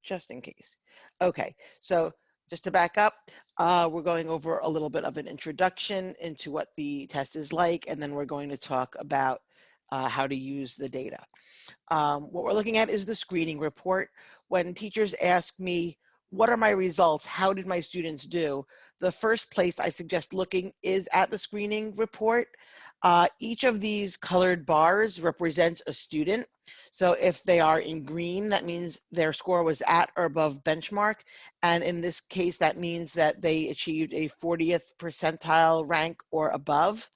just in case. Okay, so just to back up, we're going over a little bit of an introduction into what the test is like, and then we're going to talk about how to use the data. What we're looking at is the screening report. When teachers ask me, what are my results? How did my students do? The first place I suggest looking is at the screening report. Each of these colored bars represents a student. So if they are in green, that means their score was at or above benchmark. And in this case, that means that they achieved a 40th percentile rank or above.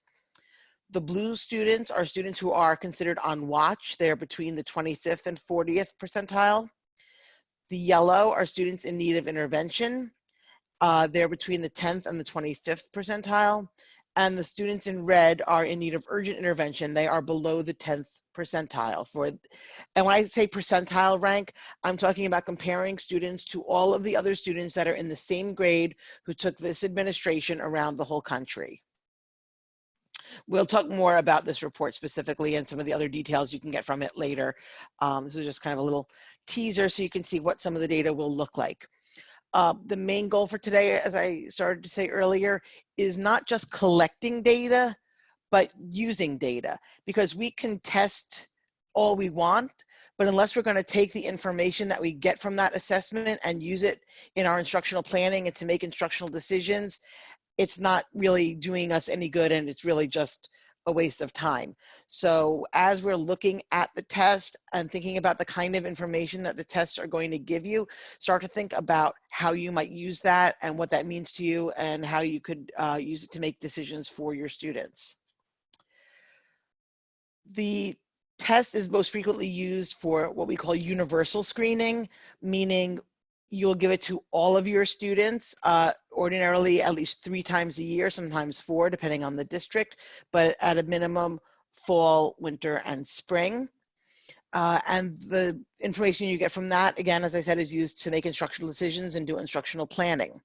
The blue students are students who are considered on watch. They're between the 25th and 40th percentile. The yellow are students in need of intervention. They're between the 10th and the 25th percentile. And the students in red are in need of urgent intervention. They are below the 10th percentile. And when I say percentile rank, I'm talking about comparing students to all of the other students that are in the same grade who took this administration around the whole country. We'll talk more about this report specifically and some of the other details you can get from it later. This is just kind of a little teaser so you can see what some of the data will look like. The main goal for today, as I started to say earlier, is not just collecting data, but using data, because we can test all we want, but unless we're going to take the information that we get from that assessment and use it in our instructional planning and to make instructional decisions, it's not really doing us any good, and it's really just a waste of time. So as we're looking at the test and thinking about the kind of information that the tests are going to give you, start to think about how you might use that and what that means to you and how you could use it to make decisions for your students. The test is most frequently used for what we call universal screening, meaning you'll give it to all of your students, ordinarily at least 3 times a year, sometimes 4, depending on the district, but at a minimum, fall, winter, and spring. And the information you get from that, again, as I said, is used to make instructional decisions and do instructional planning.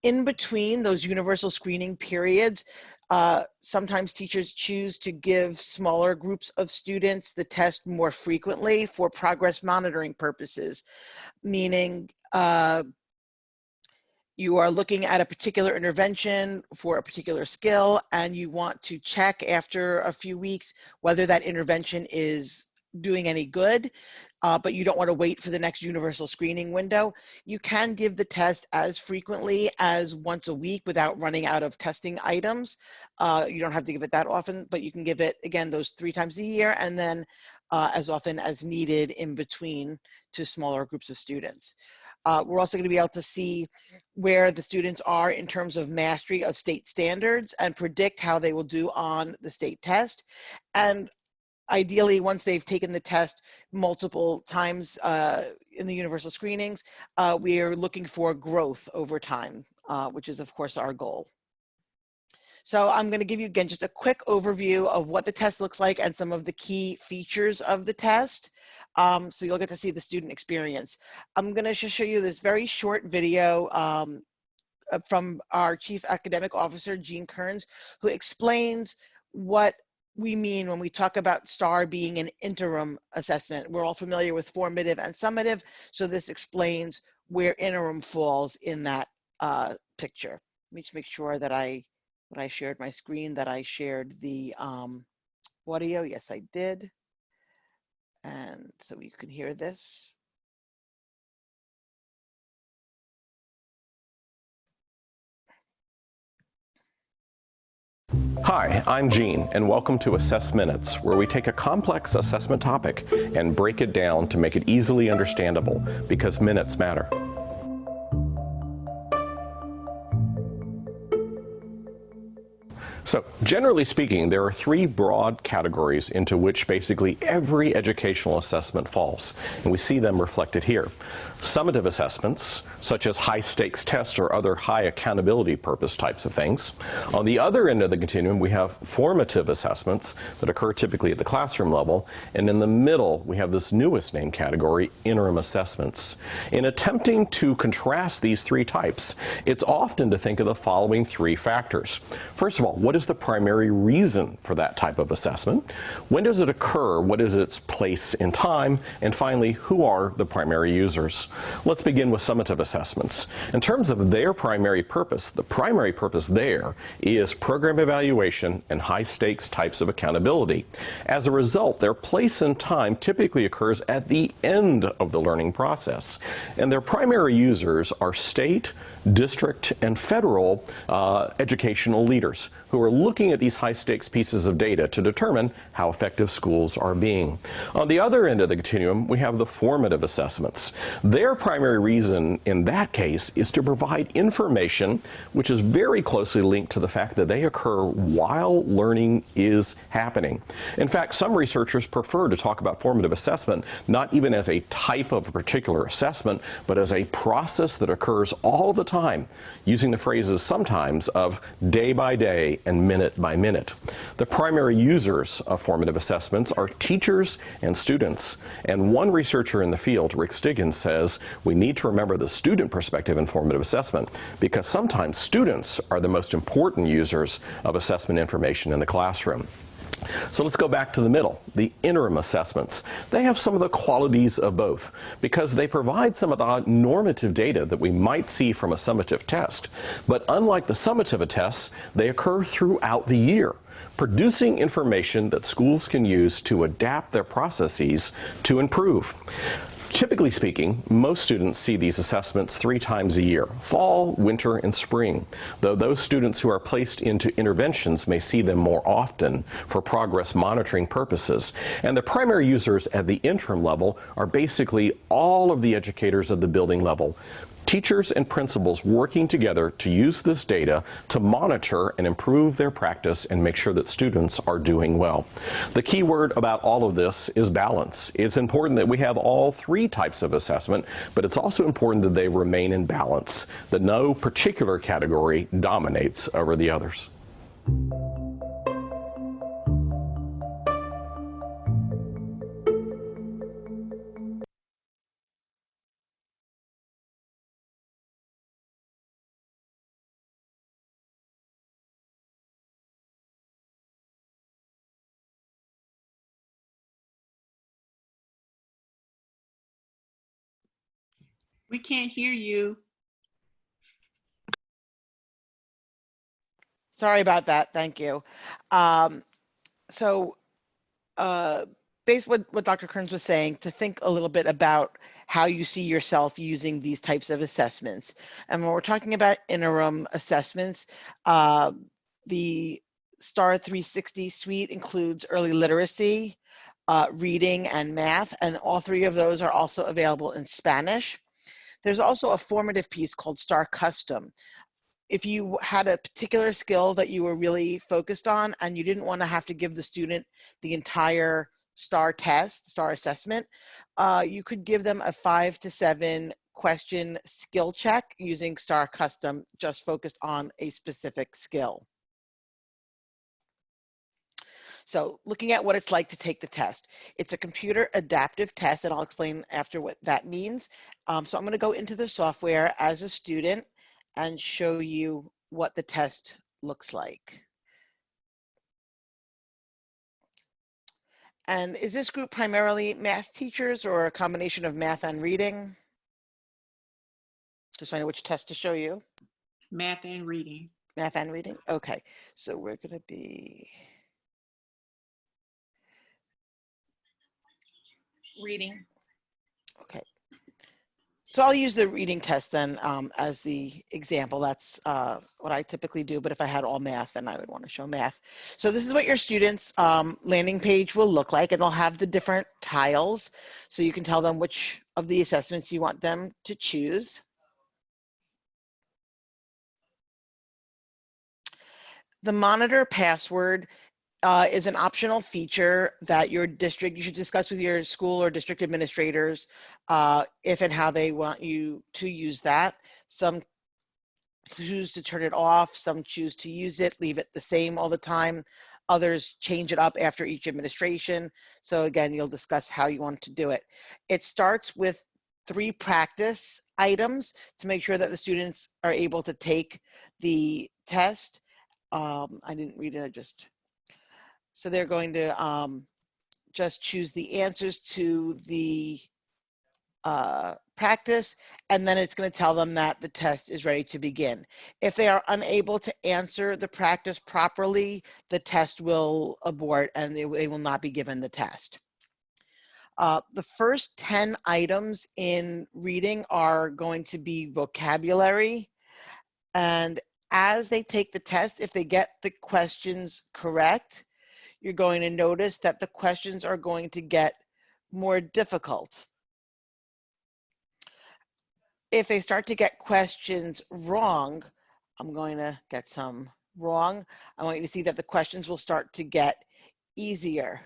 In between those universal screening periods, sometimes teachers choose to give smaller groups of students the test more frequently for progress monitoring purposes, meaning you are looking at a particular intervention for a particular skill, and you want to check after a few weeks whether that intervention is doing any good, but you don't want to wait for the next universal screening window. You can give the test as frequently as once a week without running out of testing items. You don't have to give it that often, but you can give it, again, those 3 times a year, and then as often as needed in between to smaller groups of students. We're also going to be able to see where the students are in terms of mastery of state standards and predict how they will do on the state test. And ideally, once they've taken the test multiple times in the universal screenings, we are looking for growth over time, which is, of course, our goal. So I'm going to give you, again, just a quick overview of what the test looks like and some of the key features of the test. So you'll get to see the student experience. I'm going to just show you this very short video from our Chief Academic Officer, Jean Kearns, who explains what we mean when we talk about STAR being an interim assessment. We're all familiar with formative and summative, so this explains where interim falls in that picture. Let me just make sure that when I shared my screen, that I shared the audio. Yes, I did. And so you can hear this. Hi, I'm Gene, and welcome to Assess Minutes, where we take a complex assessment topic and break it down to make it easily understandable, because minutes matter. So, generally speaking, there are 3 broad categories into which basically every educational assessment falls, and we see them reflected here. Summative assessments, such as high-stakes tests or other high accountability purpose types of things. On the other end of the continuum, we have formative assessments that occur typically at the classroom level, and in the middle, we have this newest name category, interim assessments. In attempting to contrast these 3 types, it's often to think of the following 3 factors. First of all, what what is the primary reason for that type of assessment? When does it occur? What is its place in time? And finally, who are the primary users? Let's begin with summative assessments. In terms of their primary purpose, the primary purpose there is program evaluation and high-stakes types of accountability. As a result, their place in time typically occurs at the end of the learning process. And their primary users are state, district, and federal educational leaders who are looking at these high-stakes pieces of data to determine how effective schools are being. On the other end of the continuum, we have the formative assessments. Their primary reason in that case is to provide information which is very closely linked to the fact that they occur while learning is happening. In fact, some researchers prefer to talk about formative assessment not even as a type of a particular assessment, but as a process that occurs all the time, using the phrases sometimes of day by day and minute by minute. The primary users of formative assessments are teachers and students. And one researcher in the field, Rick Stiggins, says we need to remember the student perspective in formative assessment because sometimes students are the most important users of assessment information in the classroom. So let's go back to the middle, the interim assessments. They have some of the qualities of both because they provide some of the normative data that we might see from a summative test. But unlike the summative tests, they occur throughout the year, producing information that schools can use to adapt their processes to improve. Typically speaking, most students see these assessments 3 times a year, fall, winter, and spring, though those students who are placed into interventions may see them more often for progress monitoring purposes. And the primary users at the interim level are basically all of the educators at the building level. Teachers and principals working together to use this data to monitor and improve their practice and make sure that students are doing well. The key word about all of this is balance. It's important that we have all 3 types of assessment, but it's also important that they remain in balance, that no particular category dominates over the others. We can't hear you. Sorry about that. Thank you. So based on what Dr. Kearns was saying, to think a little bit about how you see yourself using these types of assessments. And when we're talking about interim assessments, the STAR 360 suite includes early literacy, reading, and math, and all 3 of those are also available in Spanish. There's also a formative piece called STAR Custom. If you had a particular skill that you were really focused on and you didn't want to have to give the student the entire STAR test, STAR assessment, you could give them a 5 to 7 question skill check using STAR Custom, just focused on a specific skill. So looking at what it's like to take the test. It's a computer adaptive test, and I'll explain after what that means. So I'm going to go into the software as a student and show you what the test looks like. And is this group primarily math teachers or a combination of math and reading? Just so I know which test to show you. Math and reading. Math and reading? Okay, so we're going to be reading. Okay. So I'll use the reading test then as the example. That's what I typically do, but if I had all math, then I would want to show math. So this is what your students' landing page will look like, and they'll have the different tiles. So you can tell them which of the assessments you want them to choose. The monitor password is an optional feature that your district, you should discuss with your school or district administrators if and how they want you to use that. Some choose to turn it off, some choose to use it, leave it the same all the time. Others change it up after each administration. So again, you'll discuss how you want to do it. It starts with 3 practice items to make sure that the students are able to take the test. I didn't read it, so they're going to just choose the answers to the practice, and then it's going to tell them that the test is ready to begin. If they are unable to answer the practice properly, the test will abort and they will not be given the test. The first 10 items in reading are going to be vocabulary, and as they take the test, if they get the questions correct, you're going to notice that the questions are going to get more difficult. If they start to get questions wrong, I'm going to get some wrong. I want you to see that the questions will start to get easier.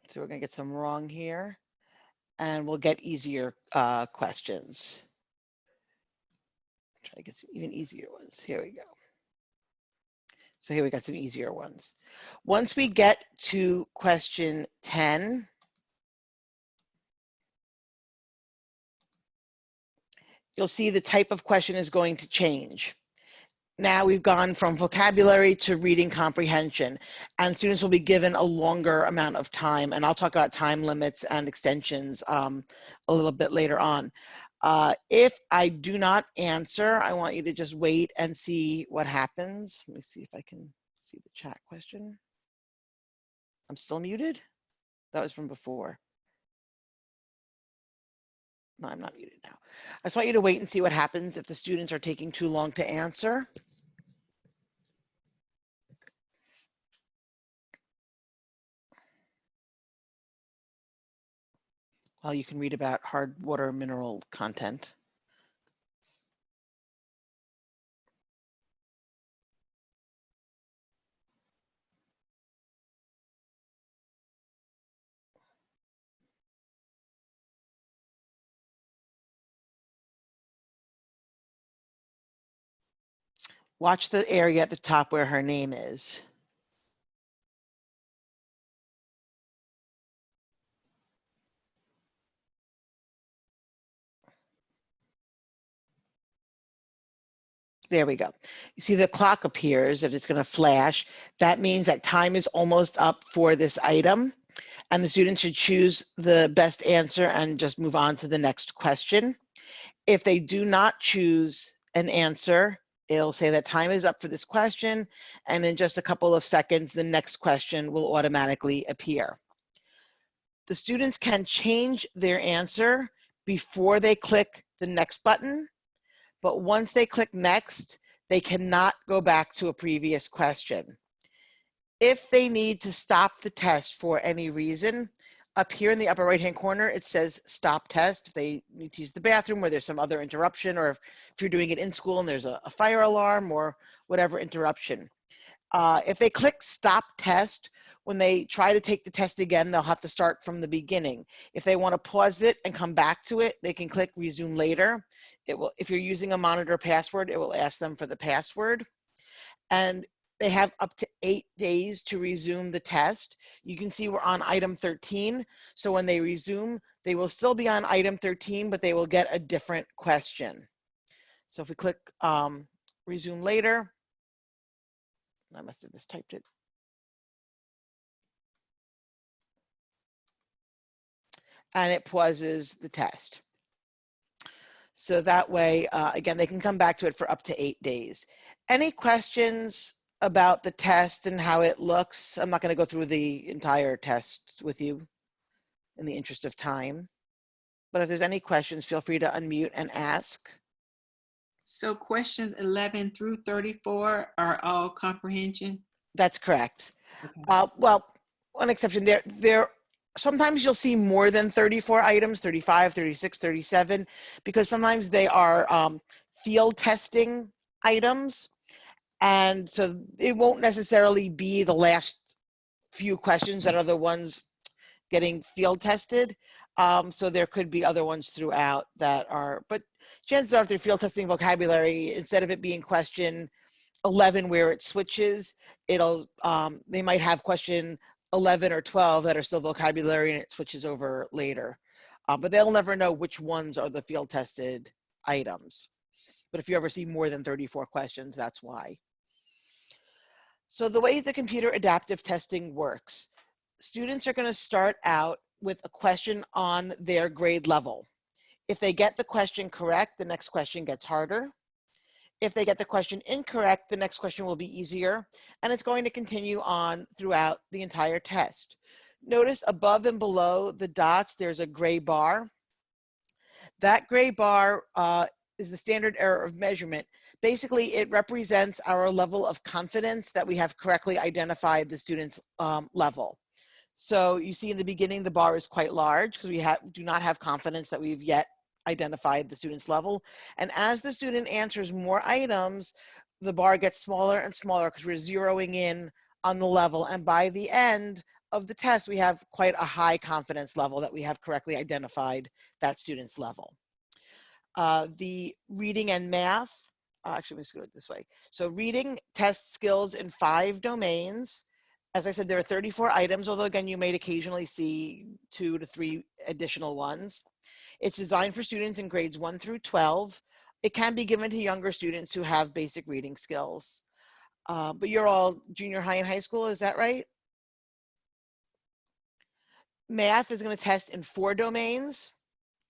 So we're going to get some wrong here, and we'll get easier questions. Try to get some even easier ones. Here we go. So here we got some easier ones. Once we get to question 10, you'll see the type of question is going to change. Now we've gone from vocabulary to reading comprehension, and students will be given a longer amount of time, and I'll talk about time limits and extensions a little bit later on. If I do not answer, I want you to just wait and see what happens. Let me see if I can see the chat question. I'm still muted? That was from before. No, I'm not muted now. I just want you to wait and see what happens if the students are taking too long to answer. Well, you can read about hard water mineral content. Watch the area at the top where her name is. There we go. You see the clock appears and it's going to flash. That means that time is almost up for this item, and the student should choose the best answer and just move on to the next question. If they do not choose an answer, it'll say that time is up for this question, and in just a couple of seconds, the next question will automatically appear. The students can change their answer before they click the next button, but once they click next, they cannot go back to a previous question. If they need to stop the test for any reason, up here in the upper right-hand corner, it says stop test. If they need to use the bathroom or there's some other interruption, or if you're doing it in school and there's a fire alarm or whatever interruption. If they click stop test, when they try to take the test again, they'll have to start from the beginning. If they want to pause it and come back to it, they can click resume later. It will, if you're using a monitor password, it will ask them for the password. And they have up to 8 days to resume the test. You can see we're on item 13. So when they resume, they will still be on item 13, but they will get a different question. So if we click resume later, I must have mistyped it. And it pauses the test. So that way, again, they can come back to it for up to 8 days. Any questions about the test and how it looks? I'm not going to go through the entire test with you in the interest of time. But if there's any questions, feel free to unmute and ask. So questions 11 through 34 are all comprehension? That's correct. Okay. Well, one exception there. Sometimes you'll see more than 34 items, 35, 36, 37, because sometimes they are field testing items. And so it won't necessarily be the last few questions that are the ones getting field tested. So there could be other ones throughout that are, but chances are if they're field testing vocabulary, instead of it being question 11 where it switches, it'll they might have question 11 or 12 that are still vocabulary and it switches over later. but they'll never know which ones are the field tested items. But if you ever see more than 34 questions, that's why. So the way the computer adaptive testing works, students are going to start out with a question on their grade level. If they get the question correct, the next question gets harder. If they get the question incorrect, the next question will be easier, and it's going to continue on throughout the entire test. Notice above and below the dots, there's a gray bar. That gray bar is the standard error of measurement. Basically, it represents our level of confidence that we have correctly identified the student's level. So you see in the beginning, the bar is quite large because we do not have confidence that we've yet identified the student's level. And as the student answers more items, the bar gets smaller and smaller because we're zeroing in on the level. And by the end of the test, we have quite a high confidence level that we have correctly identified that student's level. The reading and math, actually, let's go this way. So reading tests skills in 5 domains. As I said, there are 34 items, although again, you may occasionally see 2 to 3 additional ones. It's designed for students in grades 1 through 12. It can be given to younger students who have basic reading skills. But you're all junior high and high school, is that right? Math is going to test in 4 domains.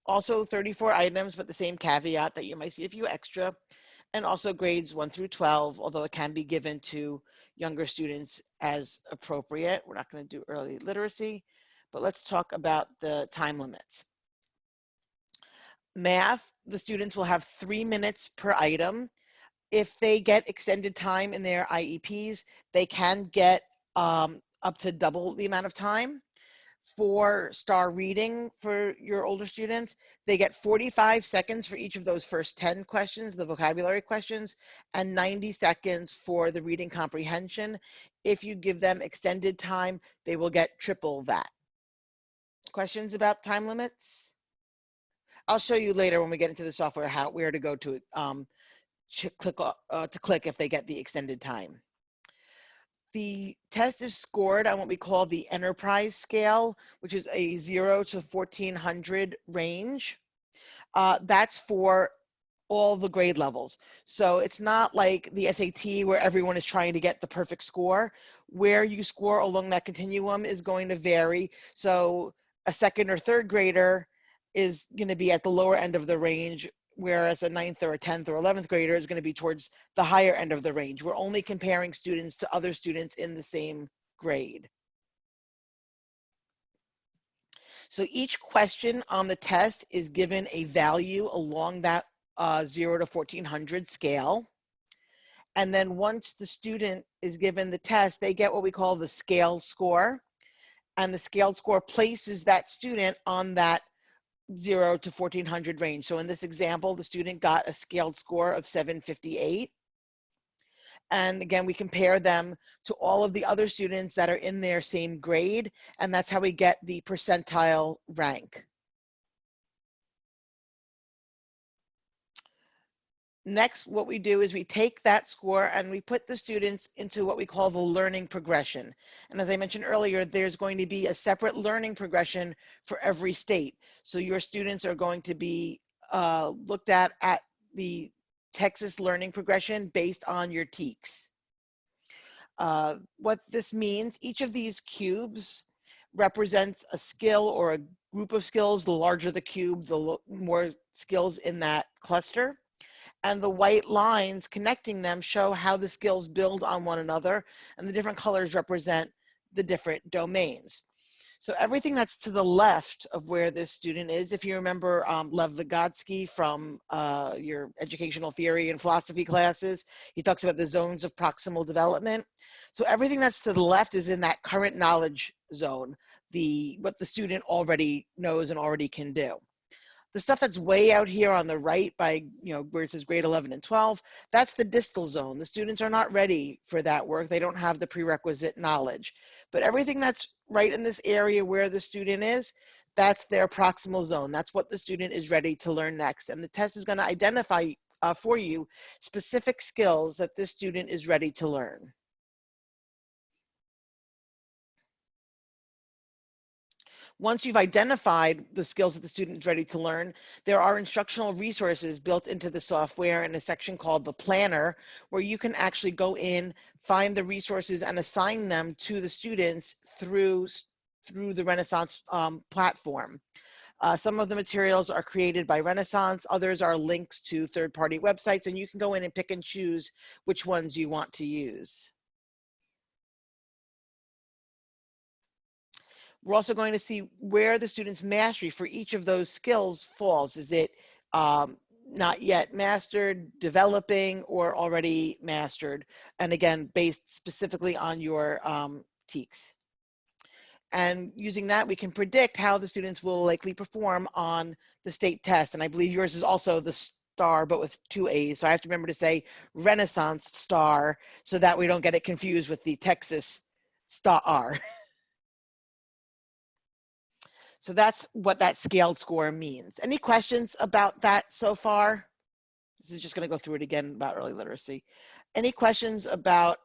Also 34 items, but the same caveat that you might see a few extra. And also grades 1 through 12, although it can be given to younger students as appropriate. We're not going to do early literacy, but let's talk about the time limits. Math, the students will have 3 minutes per item. If they get extended time in their IEPs, they can get up to double the amount of time. For STAR reading for your older students, they get 45 seconds for each of those first 10 questions, the vocabulary questions, and 90 seconds for the reading comprehension. If you give them extended time, they will get triple that. Questions about time limits? I'll show you later when we get into the software where to go to click if they get the extended time. The test is scored on what we call the enterprise scale, which is a 0 to 1400 range. That's for all the grade levels. So it's not like the SAT where everyone is trying to get the perfect score. Where you score along that continuum is going to vary. So a 2nd or 3rd grader is going to be at the lower end of the range, whereas a 9th or a 10th or 11th grader is going to be towards the higher end of the range. We're only comparing students to other students in the same grade. So each question on the test is given a value along that 0 to 1400 scale. And then once the student is given the test, they get what we call the scale score. And the scaled score places that student on that 0 to 1400 range. So in this example, the student got a scaled score of 758. And again, we compare them to all of the other students that are in their same grade, and that's how we get the percentile rank. Next, what we do is we take that score and we put the students into what we call the learning progression. And as I mentioned earlier, there's going to be a separate learning progression for every state. So your students are going to be looked at the Texas learning progression based on your TEKS. What this means, each of these cubes represents a skill or a group of skills. The larger the cube, the more skills in that cluster. And the white lines connecting them show how the skills build on one another, and the different colors represent the different domains. So everything that's to the left of where this student is, if you remember Lev Vygotsky from your educational theory and philosophy classes, he talks about the zones of proximal development. So everything that's to the left is in that current knowledge zone, what the student already knows and already can do. The stuff that's way out here on the right by, where it says grade 11 and 12, that's the distal zone. The students are not ready for that work. They don't have the prerequisite knowledge. But everything that's right in this area where the student is, that's their proximal zone. That's what the student is ready to learn next. And the test is going to identify for you specific skills that this student is ready to learn. Once you've identified the skills that the student is ready to learn, there are instructional resources built into the software in a section called the Planner, where you can actually go in, find the resources, and assign them to the students through the Renaissance platform. Some of the materials are created by Renaissance, others are links to third-party websites, and you can go in and pick and choose which ones you want to use. We're also going to see where the student's mastery for each of those skills falls. Is it not yet mastered, developing, or already mastered? And again, based specifically on your TEKS. And using that, we can predict how the students will likely perform on the state test. And I believe yours is also the STAR, but with 2 A's. So I have to remember to say Renaissance STAR so that we don't get it confused with the Texas STAR. So that's what that scaled score means. Any questions about that so far? This is just going to go through it again about early literacy. Any questions about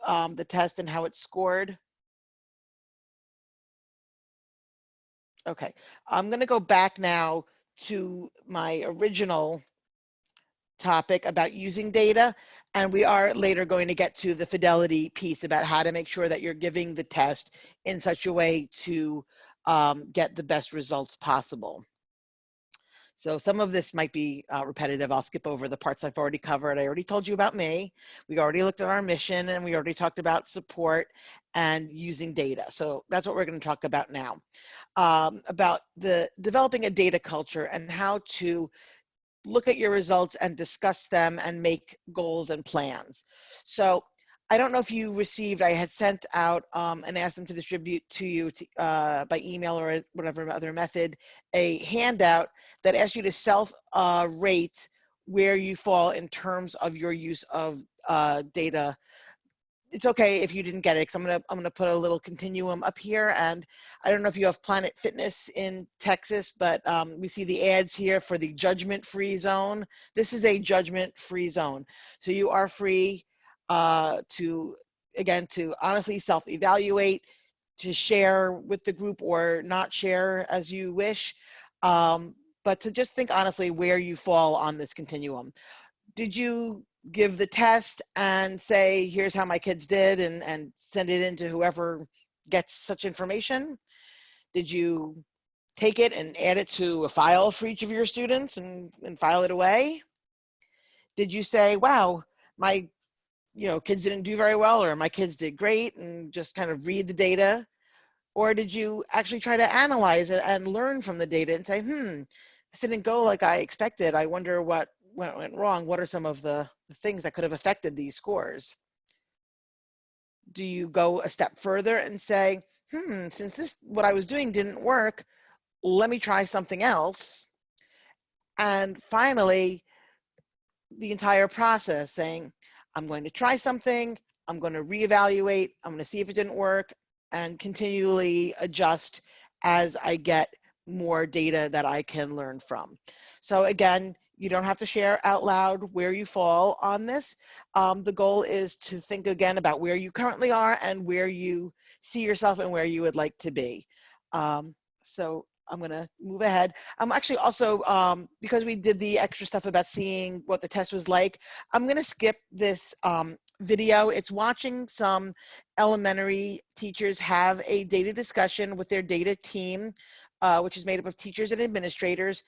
the test and how it's scored? Okay, I'm going to go back now to my original topic about using data, and we are later going to get to the Fidelity piece about how to make sure that you're giving the test in such a way to get the best results possible. So some of this might be repetitive. I'll skip over the parts I've already covered. I already told you about me. We already looked at our mission, and we already talked about support and using data. So that's what we're going to talk about now, about the developing a data culture and how to look at your results and discuss them and make goals and plans. So I don't know if you received, I had sent out and asked them to distribute to you by email or whatever other method, a handout that asks you to self-rate where you fall in terms of your use of data. It's okay if you didn't get it, because I'm gonna put a little continuum up here. And I don't know if you have Planet Fitness in Texas, but we see the ads here for the judgment-free zone. This is a judgment-free zone. So you are free to honestly self-evaluate, to share with the group or not share as you wish, but to just think honestly where you fall on this continuum. Did you give the test and say, here's how my kids did, and send it in to whoever gets such information? Did you take it and add it to a file for each of your students and file it away? Did you say, wow, my kids didn't do very well, or my kids did great, and just kind of read the data? Or did you actually try to analyze it and learn from the data and say, this didn't go like I expected. I wonder what went wrong. What are some of the things that could have affected these scores? Do you go a step further and say, since what I was doing didn't work, let me try something else? And finally, the entire process saying, I'm going to try something, I'm going to reevaluate, I'm going to see if it didn't work, and continually adjust as I get more data that I can learn from. So again, you don't have to share out loud where you fall on this. The goal is to think again about where you currently are and where you see yourself and where you would like to be. So I'm going to move ahead. I'm actually also, because we did the extra stuff about seeing what the test was like, I'm going to skip this video. It's watching some elementary teachers have a data discussion with their data team, which is made up of teachers and administrators,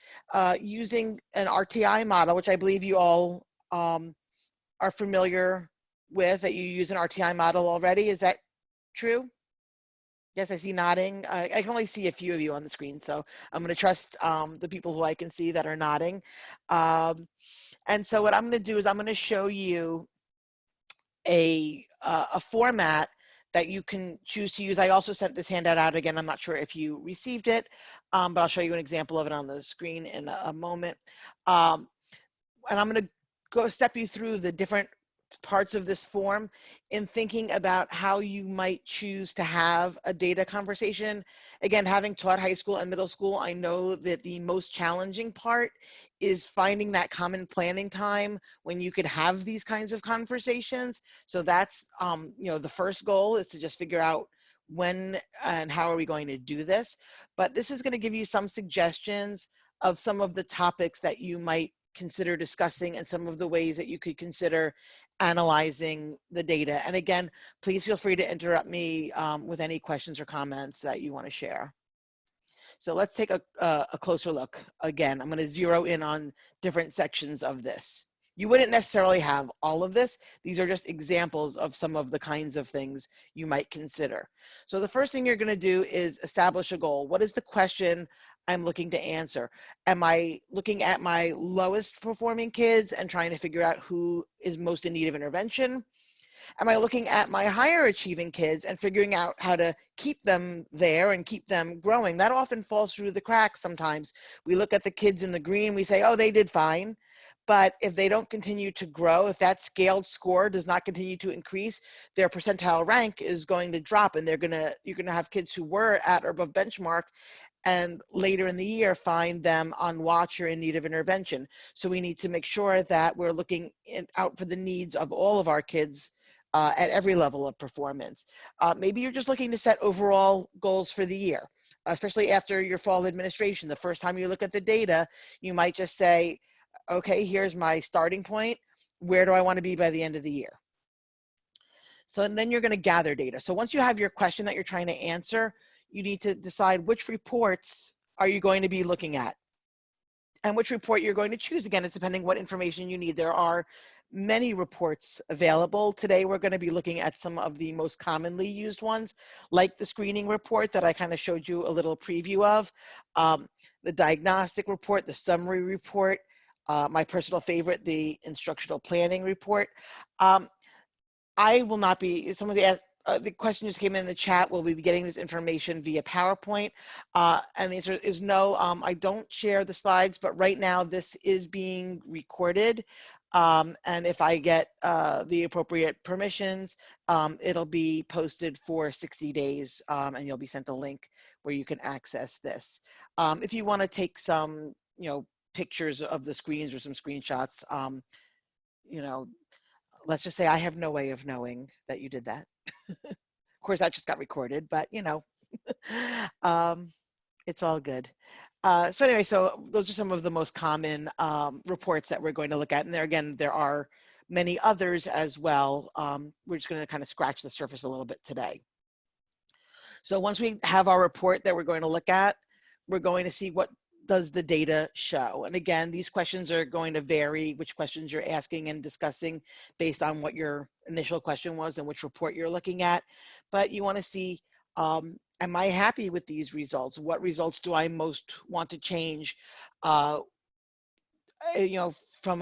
using an RTI model, which I believe you all are familiar with, that you use an RTI model already. Is that true? Yes, I see nodding. I can only see a few of you on the screen, so I'm going to trust the people who I can see that are nodding. And so what I'm going to do is I'm going to show you a format that you can choose to use. I also sent this handout out again. I'm not sure if you received it, but I'll show you an example of it on the screen in a moment. And I'm going to go step you through the different parts of this form in thinking about how you might choose to have a data conversation. Again, having taught high school and middle school, I know that the most challenging part is finding that common planning time when you could have these kinds of conversations. So that's, the first goal is to just figure out when and how are we going to do this, but this is going to give you some suggestions of some of the topics that you might consider discussing and some of the ways that you could consider analyzing the data. And again, please feel free to interrupt me with any questions or comments that you want to share. So let's take a closer look. Again, I'm going to zero in on different sections of this. You wouldn't necessarily have all of this. These are just examples of some of the kinds of things you might consider. So the first thing you're going to do is establish a goal. What is the question I'm looking to answer? Am I looking at my lowest performing kids and trying to figure out who is most in need of intervention? Am I looking at my higher achieving kids and figuring out how to keep them there and keep them growing? That often falls through the cracks sometimes. We look at the kids in the green, we say, oh, they did fine. But if they don't continue to grow, if that scaled score does not continue to increase, their percentile rank is going to drop, and you're gonna have kids who were at or above benchmark and later in the year find them on watch or in need of intervention. So we need to make sure that we're looking out for the needs of all of our kids at every level of performance. Maybe you're just looking to set overall goals for the year, especially after your fall administration. The first time you look at the data, you might just say, okay, here's my starting point. Where do I want to be by the end of the year? So, and then you're going to gather data. So once you have your question that you're trying to answer, you need to decide which reports are you going to be looking at and which report you're going to choose. Again, it's depending what information you need. There are many reports available. Today, we're going to be looking at some of the most commonly used ones, like the screening report that I kind of showed you a little preview of, the diagnostic report, the summary report, my personal favorite, the instructional planning report. I will not be, some of the question just came in the chat, will we be getting this information via PowerPoint? And the answer is no, I don't share the slides, but right now this is being recorded. And if I get the appropriate permissions, it'll be posted for 60 days and you'll be sent a link where you can access this. If you want to take some, pictures of the screens or some screenshots, let's just say I have no way of knowing that you did that. Of course, that just got recorded, but it's all good. So anyway, so those are some of the most common reports that we're going to look at. And there are many others as well. We're just going to kind of scratch the surface a little bit today. So once we have our report that we're going to look at, we're going to see what does the data show. And again, these questions are going to vary which questions you're asking and discussing based on what your initial question was and which report you're looking at. But you want to see, am I happy with these results? What results do I most want to change? From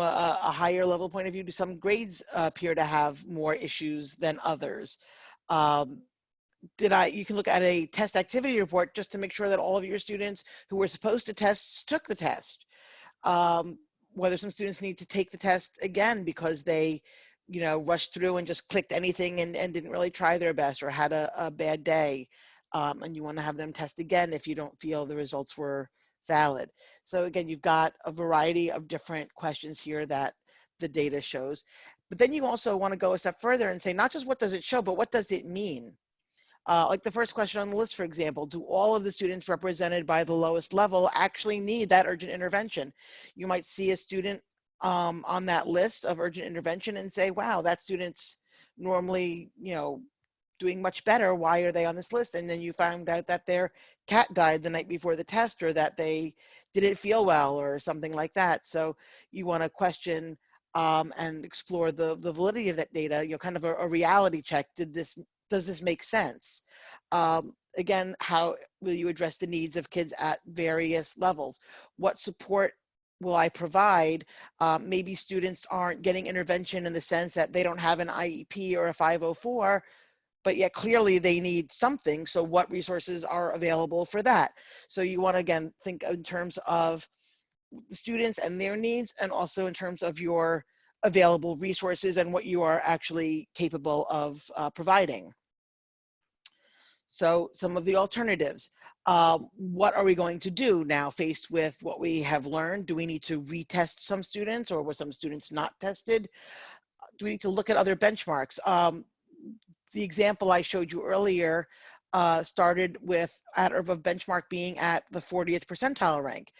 a higher level point of view, do some grades appear to have more issues than others? You can look at a test activity report just to make sure that all of your students who were supposed to test took the test. Whether some students need to take the test again because they, rushed through and just clicked anything and didn't really try their best or had a bad day. And you want to have them test again if you don't feel the results were valid. So again, you've got a variety of different questions here that the data shows. But then you also want to go a step further and say, not just what does it show, but what does it mean? Like the first question on the list, for example, do all of the students represented by the lowest level actually need that urgent intervention? You might see a student on that list of urgent intervention and say, wow, that student's normally, doing much better. Why are they on this list? And then you find out that their cat died the night before the test, or that they didn't feel well or something like that. So you want to question and explore the validity of that data, kind of a reality check. Does this make sense? Again, how will you address the needs of kids at various levels? What support will I provide? Maybe students aren't getting intervention in the sense that they don't have an IEP or a 504, but yet clearly they need something. So what resources are available for that? So you want to, again, think in terms of the students and their needs, and also in terms of your available resources and what you are actually capable of providing. So some of the alternatives, what are we going to do now faced with what we have learned? Do we need to retest some students, or were some students not tested? Do we need to look at other benchmarks? The example I showed you earlier started with at or above benchmark being at the 40th percentile rank.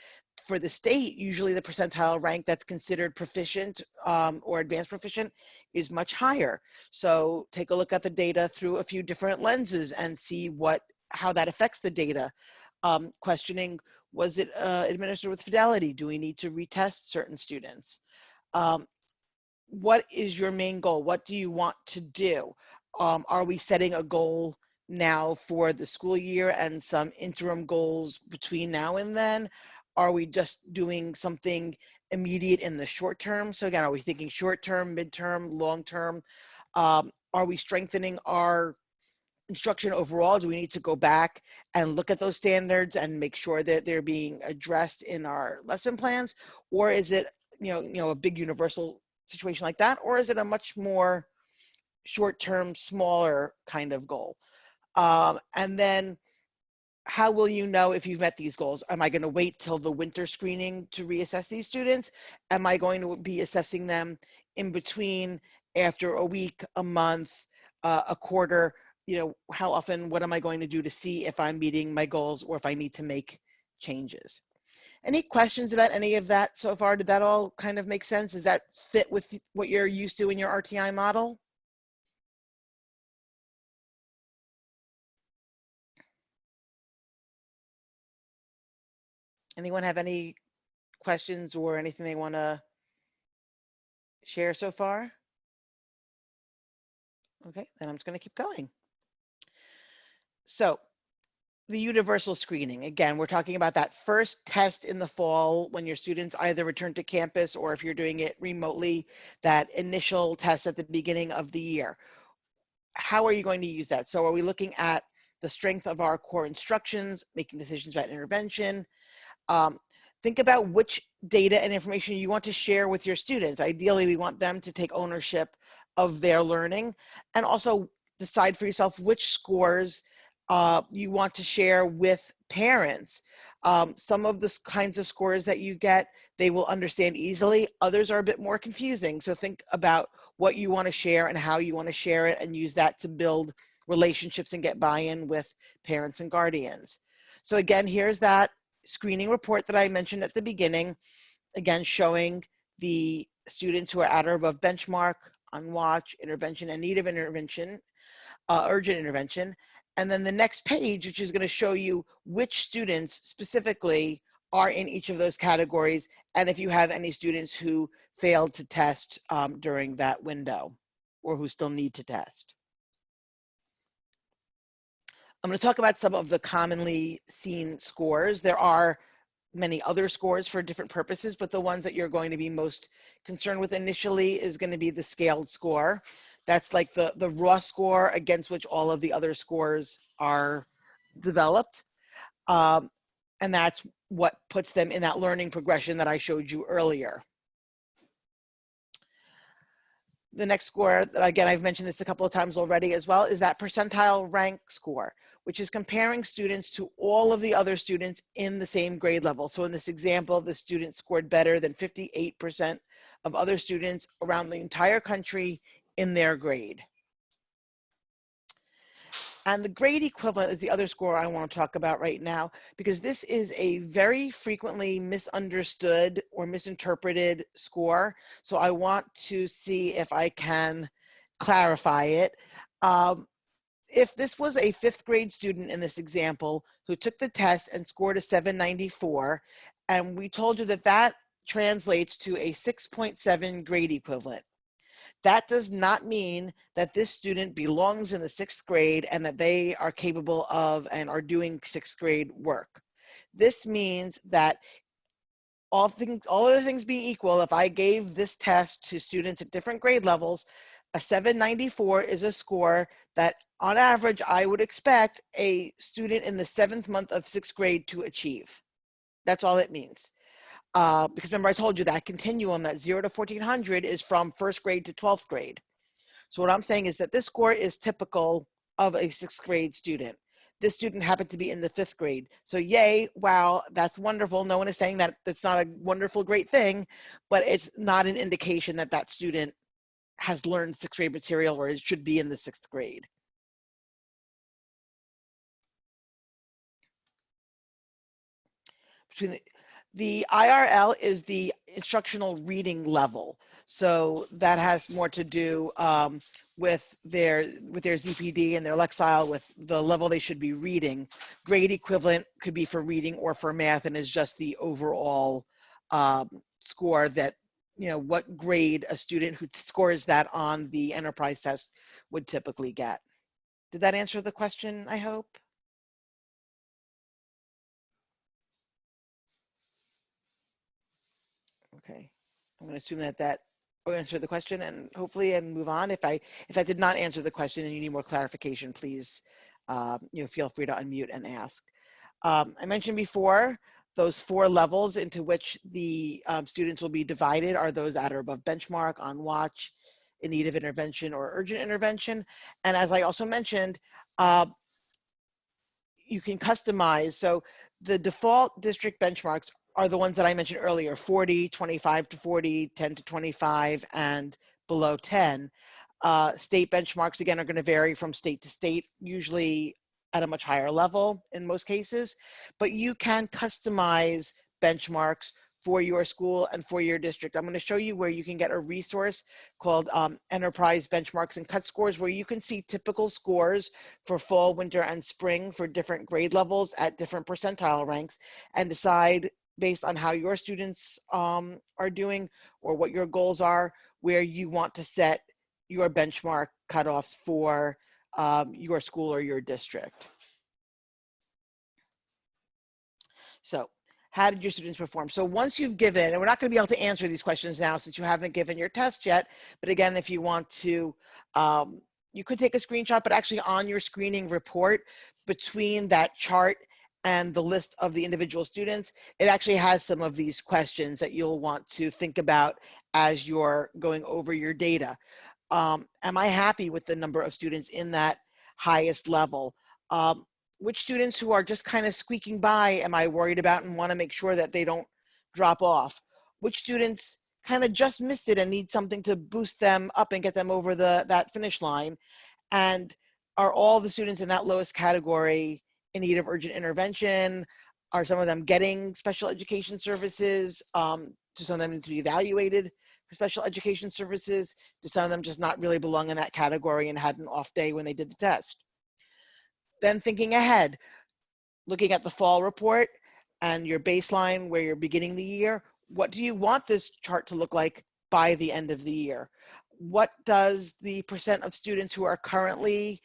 For the state, usually the percentile rank that's considered proficient or advanced proficient is much higher. So take a look at the data through a few different lenses and see how that affects the data. Questioning, was it administered with Fidelity? Do we need to retest certain students? What is your main goal? What do you want to do? Are we setting a goal now for the school year and some interim goals between now and then? Are we just doing something immediate in the short term? So again, are we thinking short term, midterm, long term? Are we strengthening our instruction overall? Do we need to go back and look at those standards and make sure that they're being addressed in our lesson plans? Or is it, a big universal situation like that? Or is it a much more short-term, smaller kind of goal? And then how will you know if you've met these goals? Am I going to wait till the winter screening to reassess these students? Am I going to be assessing them in between, after a week, a month, a quarter? How often, what am I going to do to see if I'm meeting my goals or if I need to make changes? Any questions about any of that so far? Did that all kind of make sense? Does that fit with what you're used to in your RTI model? Anyone have any questions or anything they want to share so far? Okay, then I'm just going to keep going. So the universal screening, again, we're talking about that first test in the fall when your students either return to campus or if you're doing it remotely, that initial test at the beginning of the year. How are you going to use that? So are we looking at the strength of our core instructions, making decisions about intervention? Think about which data and information you want to share with your students. Ideally, we want them to take ownership of their learning, and also decide for yourself which scores you want to share with parents. Some of the kinds of scores that you get, they will understand easily. Others are a bit more confusing. So think about what you want to share and how you want to share it, and use that to build relationships and get buy-in with parents and guardians. So again, here's that screening report that I mentioned at the beginning, again, showing the students who are at or above benchmark, on watch, intervention, and need of intervention, urgent intervention. And then the next page, which is going to show you which students specifically are in each of those categories, and if you have any students who failed to test during that window or who still need to test. I'm going to talk about some of the commonly seen scores. There are many other scores for different purposes, but the ones that you're going to be most concerned with initially is going to be the scaled score. That's like the raw score against which all of the other scores are developed. And that's what puts them in that learning progression that I showed you earlier. The next score, again, I've mentioned this a couple of times already as well, is that percentile rank score, which is comparing students to all of the other students in the same grade level. So in this example, the student scored better than 58% of other students around the entire country in their grade. And the grade equivalent is the other score I want to talk about right now, because this is a very frequently misunderstood or misinterpreted score. So I want to see if I can clarify it. If this was a 5th grade student in this example who took the test and scored a 794, and we told you that that translates to a 6.7 grade equivalent, that does not mean that this student belongs in the 6th grade and that they are capable of and are doing 6th grade work. This means that all other things being equal, if I gave this test to students at different grade levels, a 794 is a score that on average I would expect a student in the 7th month of 6th grade to achieve. That's all it means. Because remember, I told you that continuum, that 0 to 1400 is from 1st grade to 12th grade. So what I'm saying is that this score is typical of a 6th grade student. This student happened to be in the 5th grade. So yay, wow, that's wonderful. No one is saying that that's not a wonderful, great thing, but it's not an indication that that student has learned 6th grade material or it should be in the 6th grade. between the IRL is the instructional reading level. So that has more to do with their ZPD and their Lexile, with the level they should be reading. Grade equivalent could be for reading or for math, and is just the overall score that, you know, what grade a student who scores that on the enterprise test would typically get. Did that answer the question, I hope? Okay, I'm going to assume that will answer the question, and hopefully and move on. If that did not answer the question and you need more clarification, please, you know, feel free to unmute and ask. I mentioned before, those 4 levels into which the students will be divided are those at or above benchmark, on watch, in need of intervention, or urgent intervention. And as I also mentioned, you can customize. So the default district benchmarks are the ones that I mentioned earlier: 40, 25 to 40, 10 to 25, and below 10. State benchmarks, again, are going to vary from state to state, usually at a much higher level in most cases, but you can customize benchmarks for your school and for your district. I'm going to show you where you can get a resource called Enterprise Benchmarks and Cut Scores, where you can see typical scores for fall, winter, and spring for different grade levels at different percentile ranks, and decide based on how your students are doing or what your goals are, where you want to set your benchmark cutoffs for your school or your district. So how did your students perform? So once you've given, and we're not going to be able to answer these questions now since you haven't given your test yet, but again, if you want to, you could take a screenshot, but actually on your screening report, between that chart and the list of the individual students, it actually has some of these questions that you'll want to think about as you're going over your data. Am I happy with the number of students in that highest level? Which students who are just kind of squeaking by am I worried about and want to make sure that they don't drop off? Which students kind of just missed it and need something to boost them up and get them over that finish line? And are all the students in that lowest category in need of urgent intervention? Are some of them getting special education services? Do some of them need to be evaluated for special education services? Do some of them just not really belong in that category and had an off day when they did the test? Then thinking ahead, looking at the fall report and your baseline where you're beginning the year, what do you want this chart to look like by the end of the year? What does the percent of students who are currently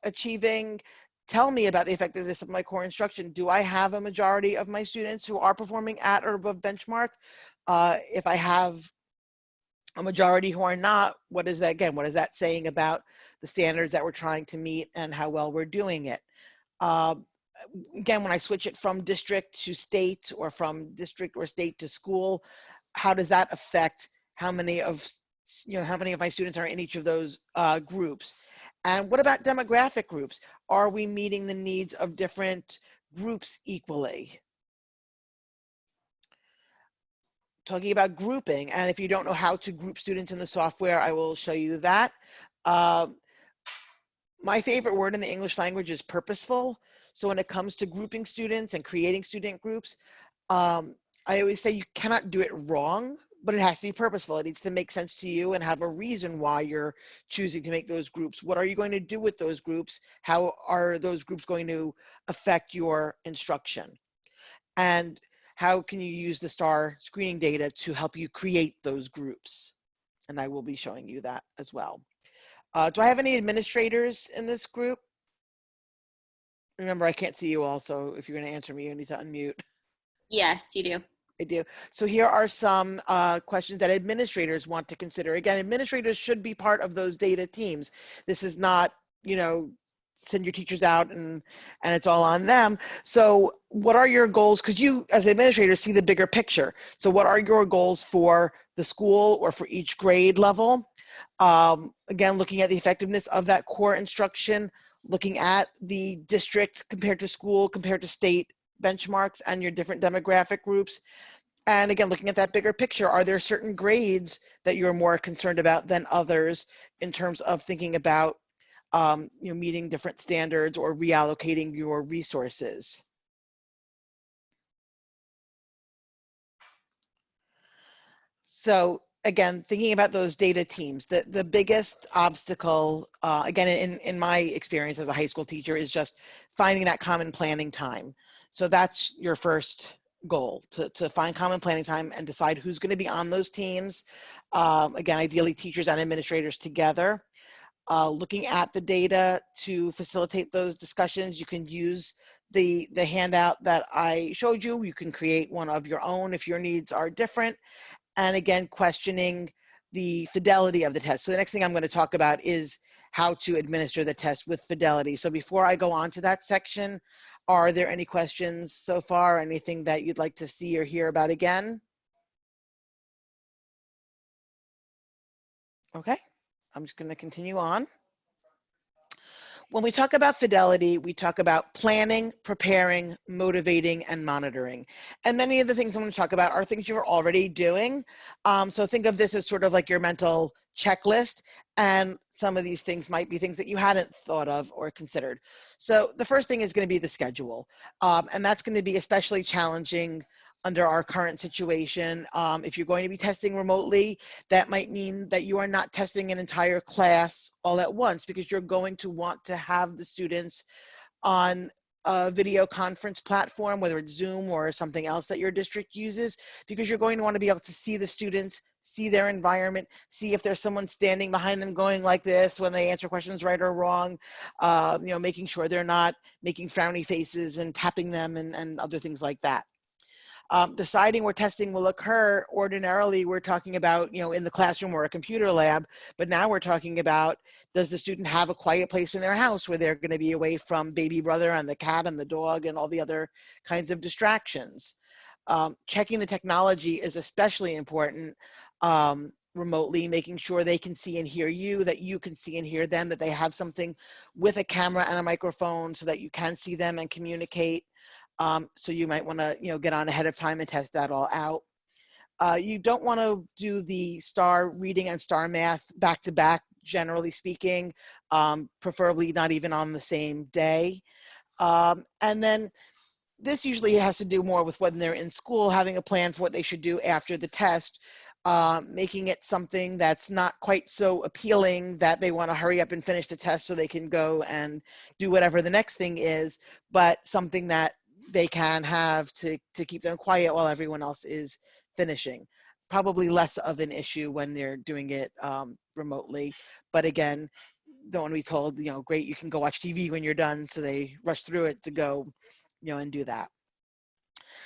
achieving tell me about the effectiveness of my core instruction? Do I have a majority of my students who are performing at or above benchmark? If I have a majority who are not, what is that, again, what is that saying about the standards that we're trying to meet and how well we're doing it? Again, when I switch it from district to state, or from district or state to school, how does that affect how many of my students are in each of those groups? And what about demographic groups? Are we meeting the needs of different groups equally? Talking about grouping, and if you don't know how to group students in the software, I will show you that. My favorite word in the English language is purposeful. So when it comes to grouping students and creating student groups, I always say you cannot do it wrong, but it has to be purposeful. It needs to make sense to you and have a reason why you're choosing to make those groups. What are you going to do with those groups? How are those groups going to affect your instruction? And how can you use the STAR screening data to help you create those groups? And I will be showing you that as well. Do I have any administrators in this group? Remember, I can't see you all, so if you're going to answer me, you need to unmute. Yes, you do. I do. So here are some questions that administrators want to consider. Again, administrators should be part of those data teams. This is not, send your teachers out and it's all on them. So what are your goals? Because you, as an administrator, see the bigger picture. So what are your goals for the school or for each grade level? Again, looking at the effectiveness of that core instruction, looking at the district compared to school, compared to state benchmarks and your different demographic groups. And again, looking at that bigger picture, are there certain grades that you're more concerned about than others in terms of thinking about meeting different standards or reallocating your resources? So again, thinking about those data teams, the biggest obstacle, again, in my experience as a high school teacher, is just finding that common planning time. So that's your first goal, to find common planning time and decide who's going to be on those teams. Again, ideally teachers and administrators together. Looking at the data to facilitate those discussions. You can use the handout that I showed you. You can create one of your own if your needs are different. And again, questioning the fidelity of the test. So the next thing I'm going to talk about is how to administer the test with fidelity. So before I go on to that section, are there any questions so far? Anything that you'd like to see or hear about again? Okay, I'm just going to continue on. When we talk about fidelity, we talk about planning, preparing, motivating, and monitoring. And many of the things I'm going to talk about are things you're already doing. So think of this as sort of like your mental checklist. And some of these things might be things that you hadn't thought of or considered. So the first thing is going to be the schedule. And that's going to be especially challenging under our current situation. If you're going to be testing remotely, that might mean that you are not testing an entire class all at once, because you're going to want to have the students on a video conference platform, whether it's Zoom or something else that your district uses, because you're going to want to be able to see the students, see their environment, see if there's someone standing behind them going like this when they answer questions right or wrong, making sure they're not making frowny faces and tapping them and other things like that. Deciding where testing will occur, ordinarily we're talking about, in the classroom or a computer lab, but now we're talking about, does the student have a quiet place in their house where they're going to be away from baby brother and the cat and the dog and all the other kinds of distractions. Checking the technology is especially important remotely, making sure they can see and hear you, that you can see and hear them, that they have something with a camera and a microphone so that you can see them and communicate. So you might want to, get on ahead of time and test that all out. You don't want to do the star reading and star math back to back, generally speaking, preferably not even on the same day. And then this usually has to do more with when they're in school, having a plan for what they should do after the test, making it something that's not quite so appealing that they want to hurry up and finish the test so they can go and do whatever the next thing is, but something that they can have to keep them quiet while everyone else is finishing. Probably less of an issue when they're doing it remotely. But again, don't want to be told, great, you can go watch TV when you're done. So they rush through it to go, and do that.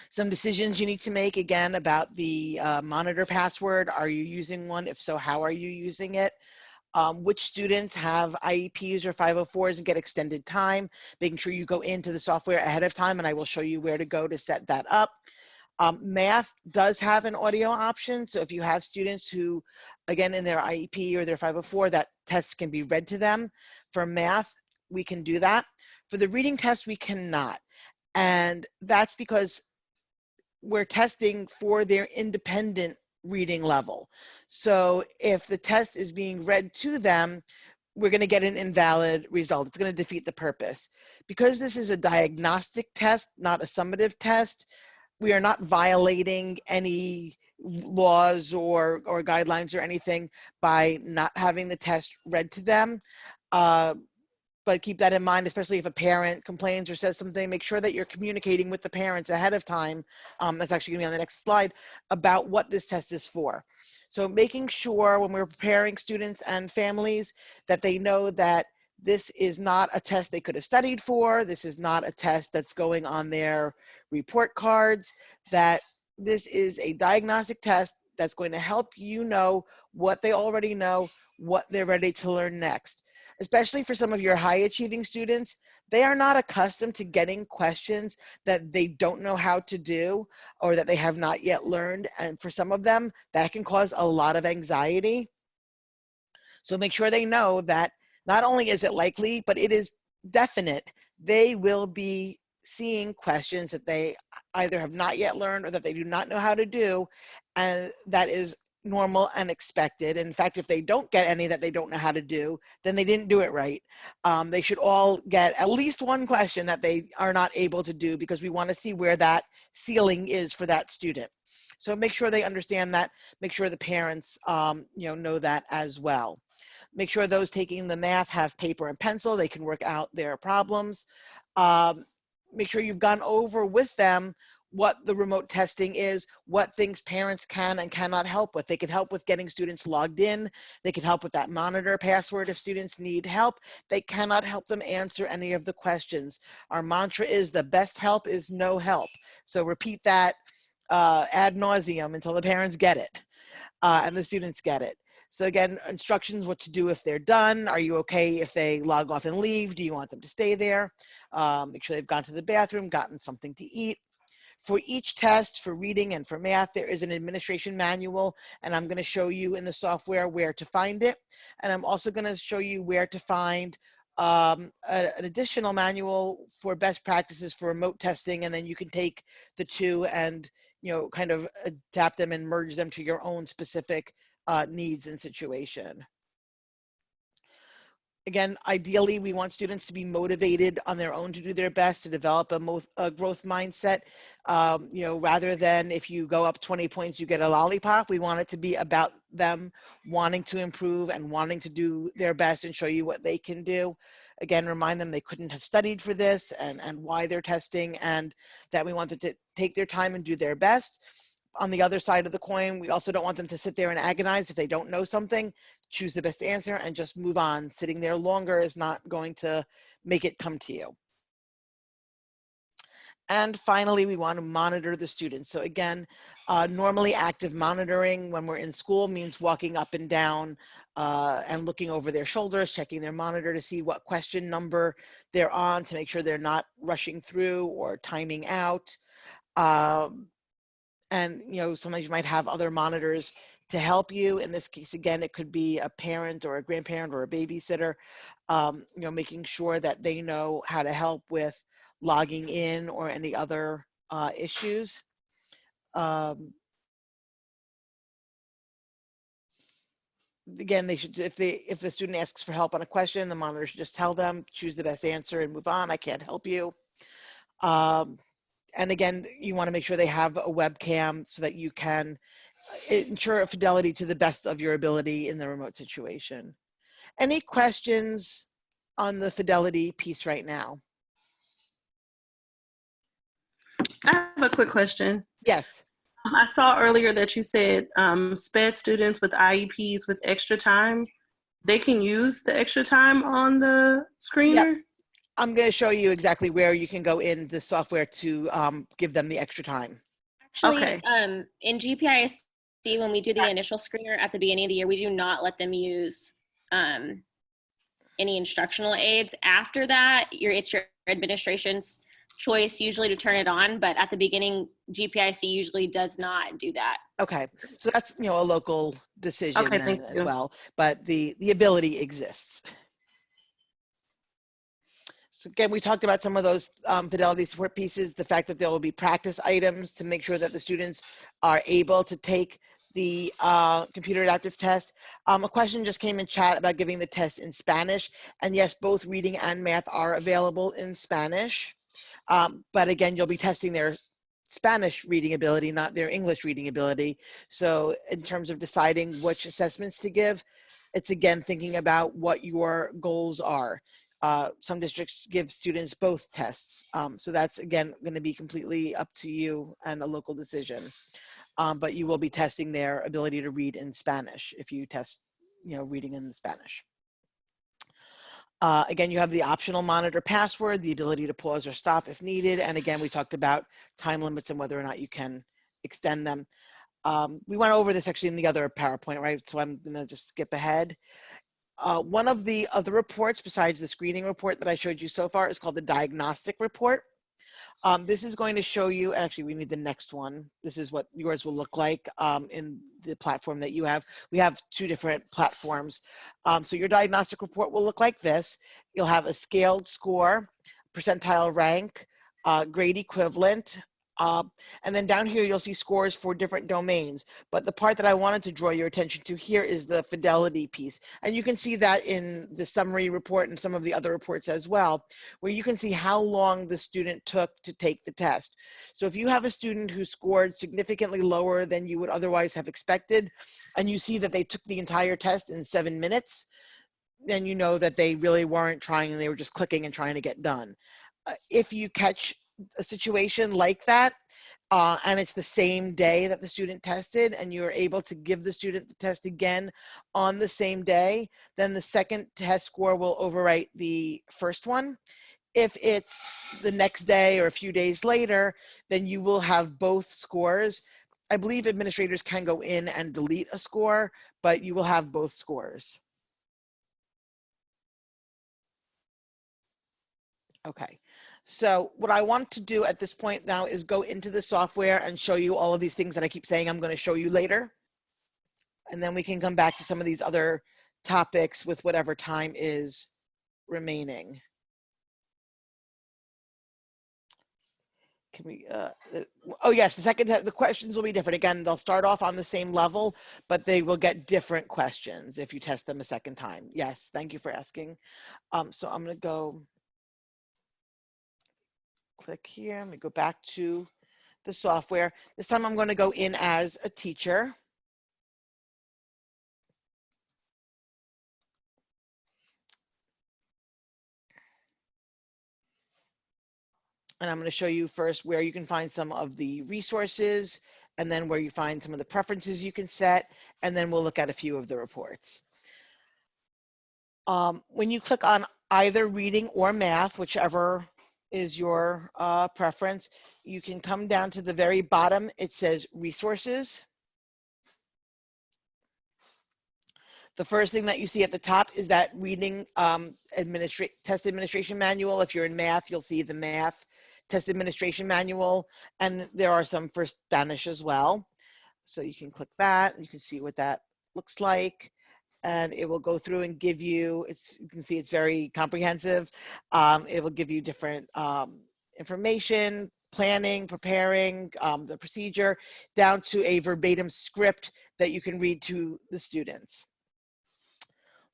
Some decisions you need to make, again, about the monitor password. Are you using one? If so, how are you using it? Which students have IEPs or 504s and get extended time, making sure you go into the software ahead of time, and I will show you where to go to set that up. Math does have an audio option, so if you have students who, again, in their IEP or their 504, that tests can be read to them. For math, we can do that. For the reading test, we cannot, and that's because we're testing for their independent reading level. So if the test is being read to them, we're going to get an invalid result. It's going to defeat the purpose. Because this is a diagnostic test, not a summative test, we are not violating any laws or guidelines or anything by not having the test read to them. But keep that in mind, especially if a parent complains or says something, make sure that you're communicating with the parents ahead of time. That's actually gonna be on the next slide, about what this test is for. So making sure when we're preparing students and families that they know that this is not a test they could have studied for. This is not a test that's going on their report cards, that this is a diagnostic test that's going to help you know what they already know, what they're ready to learn next. Especially for some of your high achieving students, they are not accustomed to getting questions that they don't know how to do or that they have not yet learned. And for some of them, that can cause a lot of anxiety. So make sure they know that not only is it likely, but it is definite they will be seeing questions that they either have not yet learned or that they do not know how to do. And that is normal and expected. In fact, if they don't get any that they don't know how to do, then they didn't do it right. They should all get at least one question that they are not able to do, because we want to see where that ceiling is for that student. So make sure they understand that. Make sure the parents, know that as well. Make sure those taking the math have paper and pencil. They can work out their problems. Make sure you've gone over with them what the remote testing is, what things parents can and cannot help with. They can help with getting students logged in. They can help with that monitor password if students need help. They cannot help them answer any of the questions. Our mantra is the best help is no help. So repeat that ad nauseum until the parents get it and the students get it. So again, instructions, what to do if they're done. Are you okay if they log off and leave? Do you want them to stay there? Make sure they've gone to the bathroom, gotten something to eat. For each test, for reading and for math, there is an administration manual, and I'm going to show you in the software where to find it. And I'm also going to show you where to find an additional manual for best practices for remote testing, and then you can take the two and kind of adapt them and merge them to your own specific needs and situation. Again, ideally, we want students to be motivated on their own to do their best, to develop a growth mindset. Rather than if you go up 20 points, you get a lollipop. We want it to be about them wanting to improve and wanting to do their best and show you what they can do. Again, remind them they couldn't have studied for this and why they're testing, and that we want them to take their time and do their best. On the other side of the coin, we also don't want them to sit there and agonize if they don't know something. Choose the best answer and just move on. Sitting there longer is not going to make it come to you. And finally, we want to monitor the students. So again, normally active monitoring when we're in school means walking up and down and looking over their shoulders, checking their monitor to see what question number they're on to make sure they're not rushing through or timing out. And sometimes you might have other monitors to help you. In this case, again, it could be a parent or a grandparent or a babysitter, making sure that they know how to help with logging in or any other issues. Again, they should, if the student asks for help on a question, the monitor should just tell them, choose the best answer and move on. I can't help you. And again, you want to make sure they have a webcam so that you can ensure fidelity to the best of your ability in the remote situation. Any questions on the fidelity piece right now? I have a quick question. Yes. I saw earlier that you said SPED students with IEPs with extra time, they can use the extra time on the screener? Yep. I'm going to show you exactly where you can go in the software to give them the extra time. Actually, Okay. In GPISD, when we do the initial screener at the beginning of the year, we do not let them use any instructional aids. After that, it's your administration's choice usually to turn it on, but at the beginning, GPISD usually does not do that. Okay, so that's a local decision Okay, then thank as you. well, but the ability exists. So again, we talked about some of those fidelity support pieces, the fact that there will be practice items to make sure that the students are able to take the computer adaptive test. A question just came in chat about giving the test in Spanish, and yes, both reading and math are available in Spanish. But again, you'll be testing their Spanish reading ability, not their English reading ability. So in terms of deciding which assessments to give, it's again thinking about what your goals are. Some districts give students both tests. So that's again going to be completely up to you and a local decision. But you will be testing their ability to read in Spanish if you test, reading in Spanish. Again, you have the optional monitor password, the ability to pause or stop if needed. And again, we talked about time limits and whether or not you can extend them. We went over this actually in the other PowerPoint, right? So I'm gonna just skip ahead. One of the other reports besides the screening report that I showed you so far is called the diagnostic report. This is going to show you, actually we need the next one. This is what yours will look like in the platform that you have. We have two different platforms. So your diagnostic report will look like this. You'll have a scaled score, percentile rank, grade equivalent, And then down here, you'll see scores for different domains. But the part that I wanted to draw your attention to here is the Fidelity piece. And you can see that in the summary report and some of the other reports as well, where you can see how long the student took to take the test. So if you have a student who scored significantly lower than you would otherwise have expected, and you see that they took the entire test in 7 minutes, then you know that they really weren't trying and they were just clicking and trying to get done. If you catch a situation like that, and it's the same day that the student tested and you're able to give the student the test again on the same day, then the second test score will overwrite the first one. If it's the next day or a few days later, then you will have both scores. I believe administrators can go in and delete a score, but you will have both scores. Okay, so what I want to do at this point now is go into the software and show you all of these things that I keep saying I'm going to show you later. And then we can come back to some of these other topics with whatever time is remaining. Can we, oh yes, the questions will be different. Again, they'll start off on the same level, but they will get different questions if you test them a second time. Yes, thank you for asking. So I'm going to go click here. Let me go back to the software. This time I'm going to go in as a teacher. And I'm going to show you first where you can find some of the resources, and then where you find some of the preferences you can set, and then we'll look at a few of the reports. When you click on either reading or math, whichever is your preference, you can come down to the very bottom. It says resources. The first thing that you see at the top is that reading test administration manual. If you're in math, you'll see the math test administration manual, and there are some for Spanish as well. So you can click that, you can see what that looks like, and it will go through and give you, you can see it's very comprehensive. It will give you different information, planning, preparing, the procedure, down to a verbatim script that you can read to the students.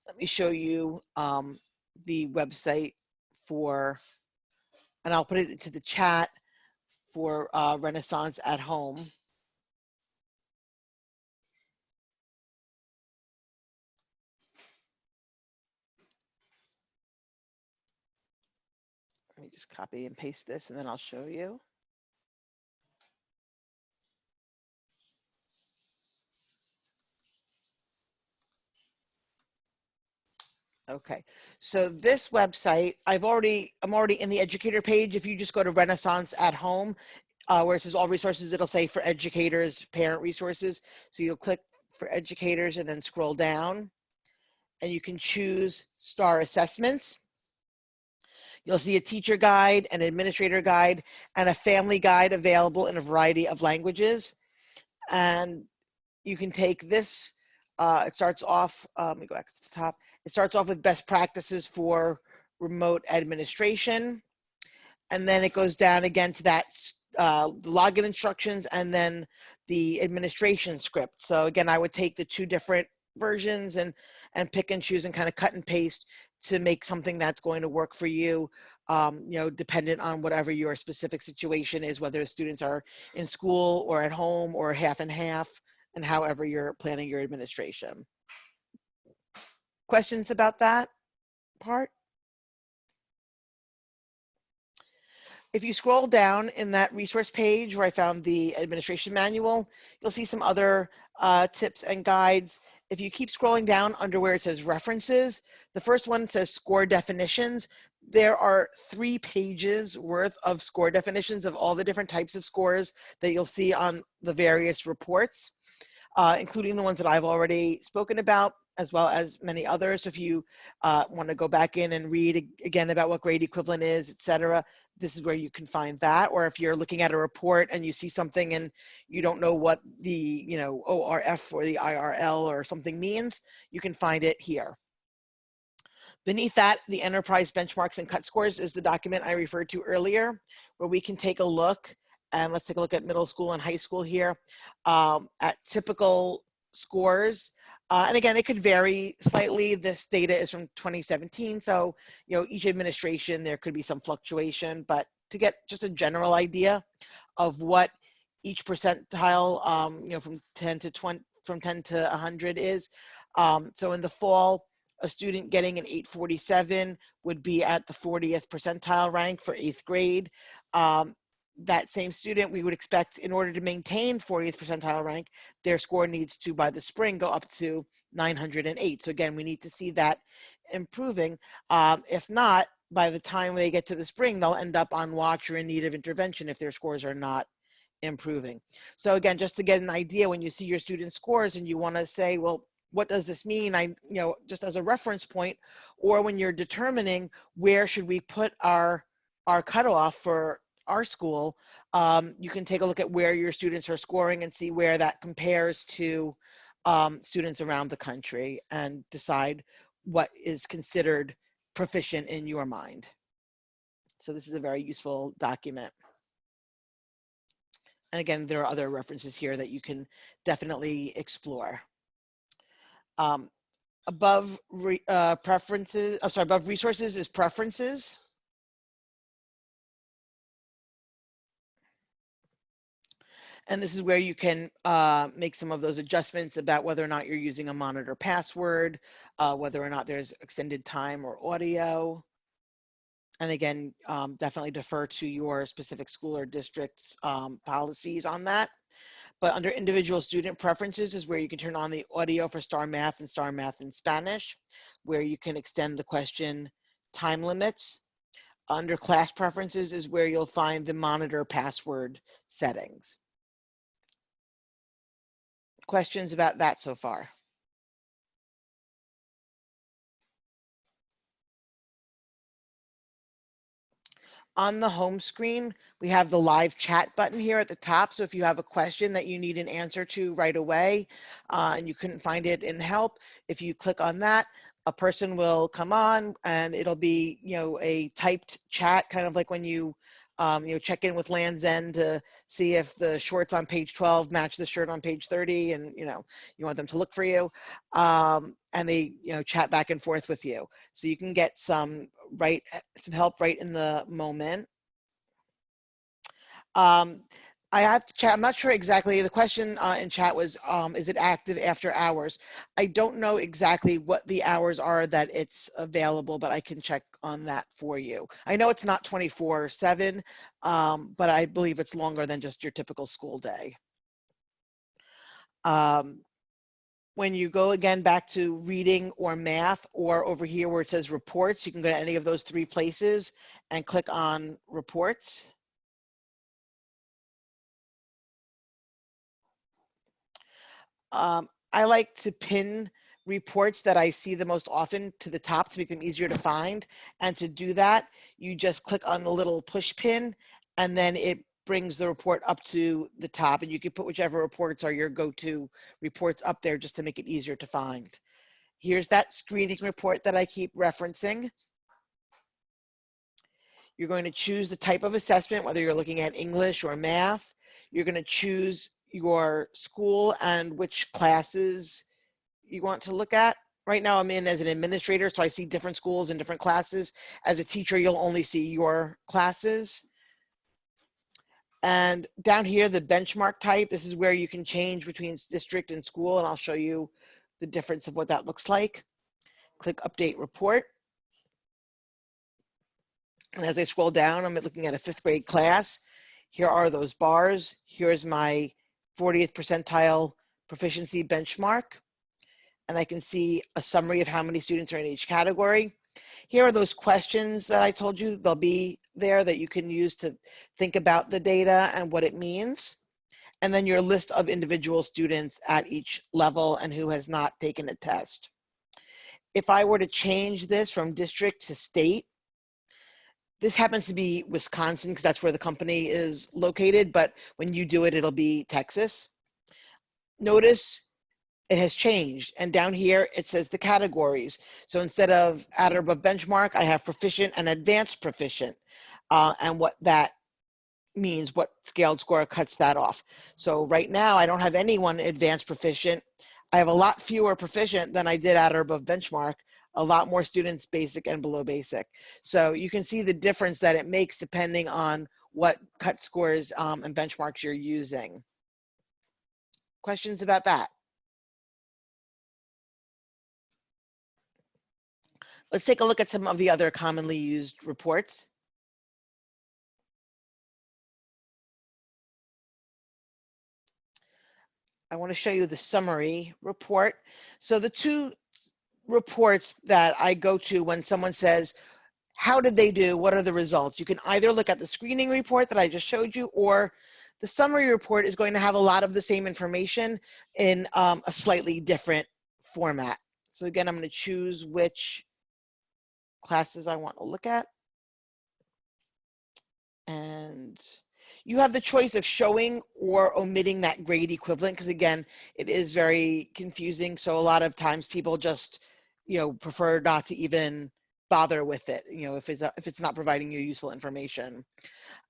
Let me show you the website for, and I'll put it into the chat for Renaissance at Home. Let me just copy and paste this and then I'll show you. Okay, so this website, I'm already in the educator page. If you just go to Renaissance at Home, where it says all resources, it'll say for educators, parent resources. So you'll click for educators and then scroll down, and you can choose STAR assessments. You'll see a teacher guide, an administrator guide, and a family guide available in a variety of languages. And you can take this, it starts off, let me go back to the top. It starts off with best practices for remote administration. And then it goes down again to that the login instructions and then the administration script. So again, I would take the two different versions and pick and choose and kind of cut and paste to make something that's going to work for you, you know, dependent on whatever your specific situation is, whether the students are in school or at home or half and half, and however you're planning your administration. Questions about that part? If you scroll down in that resource page where I found the administration manual, you'll see some other tips and guides. If you keep scrolling down under where it says references, the first one says score definitions. There are 3 pages worth of score definitions of all the different types of scores that you'll see on the various reports, including the ones that I've already spoken about, as well as many others. So if you want to go back in and read again about what grade equivalent is, etc., this is where you can find that. Or if you're looking at a report and you see something and you don't know what the, you know, ORF or the IRL or something means, you can find it here. Beneath that, the enterprise benchmarks and cut scores is the document I referred to earlier, where we can take a look And let's take a look at middle school and high school here. At typical scores, and again, it could vary slightly. This data is from 2017, so each administration, there could be some fluctuation, but to get just a general idea of what each percentile, from 10 to 20, from 10 to 100 is. So in the fall, a student getting an 847 would be at the 40th percentile rank for 8th grade. That same student, we would expect, in order to maintain 40th percentile rank, their score needs to, by the spring, go up to 908. So again, we need to see that improving. If not, by the time they get to the spring, they'll end up on watch or in need of intervention if their scores are not improving. So again, just to get an idea, when you see your student scores and you want to say, well, what does this mean? Just as a reference point, or when you're determining where should we put our cutoff for our school, you can take a look at where your students are scoring and see where that compares to students around the country and decide what is considered proficient in your mind. So this is a very useful document. And again, there are other references here that you can definitely explore. Above preferences, I'm sorry, above resources is preferences. And this is where you can make some of those adjustments about whether or not you're using a monitor password, whether or not there's extended time or audio. And again, definitely defer to your specific school or district's policies on that. But under individual student preferences is where you can turn on the audio for Star Math and Star Math in Spanish, where you can extend the question time limits. Under class preferences is where you'll find the monitor password settings. Questions about that so far? On the home screen, we have the live chat button here at the top. So if you have a question that you need an answer to right away and you couldn't find it in help, if you click on that, a person will come on and it'll be, a typed chat, kind of like when you check in with Land's End to see if the shorts on page 12 match the shirt on page 30, and you want them to look for you, and they chat back and forth with you, so you can get some help right in the moment. I have to chat. I'm not sure exactly. The question in chat was, is it active after hours? I don't know exactly what the hours are that it's available, but I can check on that for you. I know it's not 24/7, but I believe it's longer than just your typical school day. When you go again back to reading or math, or over here where it says reports, you can go to any of those three places and click on reports. I like to pin reports that I see the most often to the top to make them easier to find. And to do that, you just click on the little push pin, and then it brings the report up to the top, and you can put whichever reports are your go-to reports up there just to make it easier to find. Here's that screening report that I keep referencing. You're going to choose the type of assessment, whether you're looking at English or math. You're going to choose your school and which classes you want to look at. Right now I'm in as an administrator, so I see different schools and different classes. As a teacher, you'll only see your classes. And down here, the benchmark type, this is where you can change between district and school, and I'll show you the difference of what that looks like. Click Update Report. And as I scroll down, I'm looking at a 5th grade class. Here are those bars. Here's my 40th percentile proficiency benchmark. And I can see a summary of how many students are in each category. Here are those questions that I told you. They'll be there that you can use to think about the data and what it means. And then your list of individual students at each level and who has not taken a test. If I were to change this from district to state, this happens to be Wisconsin because that's where the company is located, but when you do it, it'll be Texas. Notice it has changed, and down here it says the categories. So instead of at or above benchmark, I have proficient and advanced proficient, and what that means, what scaled score cuts that off. So right now, I don't have anyone advanced proficient. I have a lot fewer proficient than I did at or above benchmark, a lot more students basic and below basic. So you can see the difference that it makes depending on what cut scores and benchmarks you're using. Questions about that? Let's take a look at some of the other commonly used reports. I want to show you the summary report. So the two reports that I go to when someone says, how did they do? What are the results? You can either look at the screening report that I just showed you, or the summary report is going to have a lot of the same information in a slightly different format. So again, I'm going to choose which classes I want to look at. And you have the choice of showing or omitting that grade equivalent, because again, it is very confusing. So a lot of times people just, prefer not to even bother with it, if it's not providing you useful information.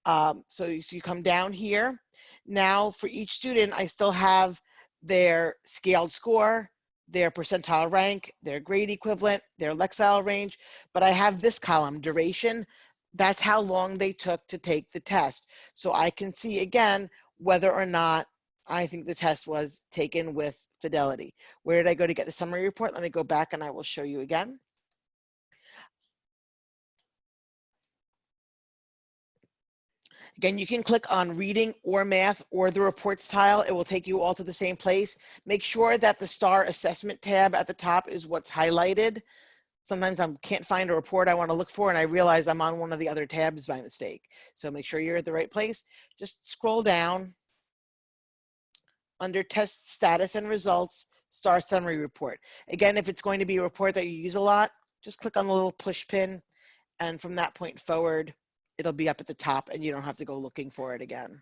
So you come down here. Now for each student, I still have their scaled score, their percentile rank, their grade equivalent, their Lexile range, but I have this column, duration. That's how long they took to take the test. So I can see again whether or not I think the test was taken with Fidelity. Where did I go to get the summary report? Let me go back and I will show you again. Again, you can click on reading or math or the reports tile. It will take you all to the same place. Make sure that the STAR assessment tab at the top is what's highlighted. Sometimes I can't find a report I want to look for and I realize I'm on one of the other tabs by mistake. So make sure you're at the right place. Just scroll down. Under test status and results, STAR summary report. Again, if it's going to be a report that you use a lot, just click on the little push pin, and from that point forward, it'll be up at the top and you don't have to go looking for it again.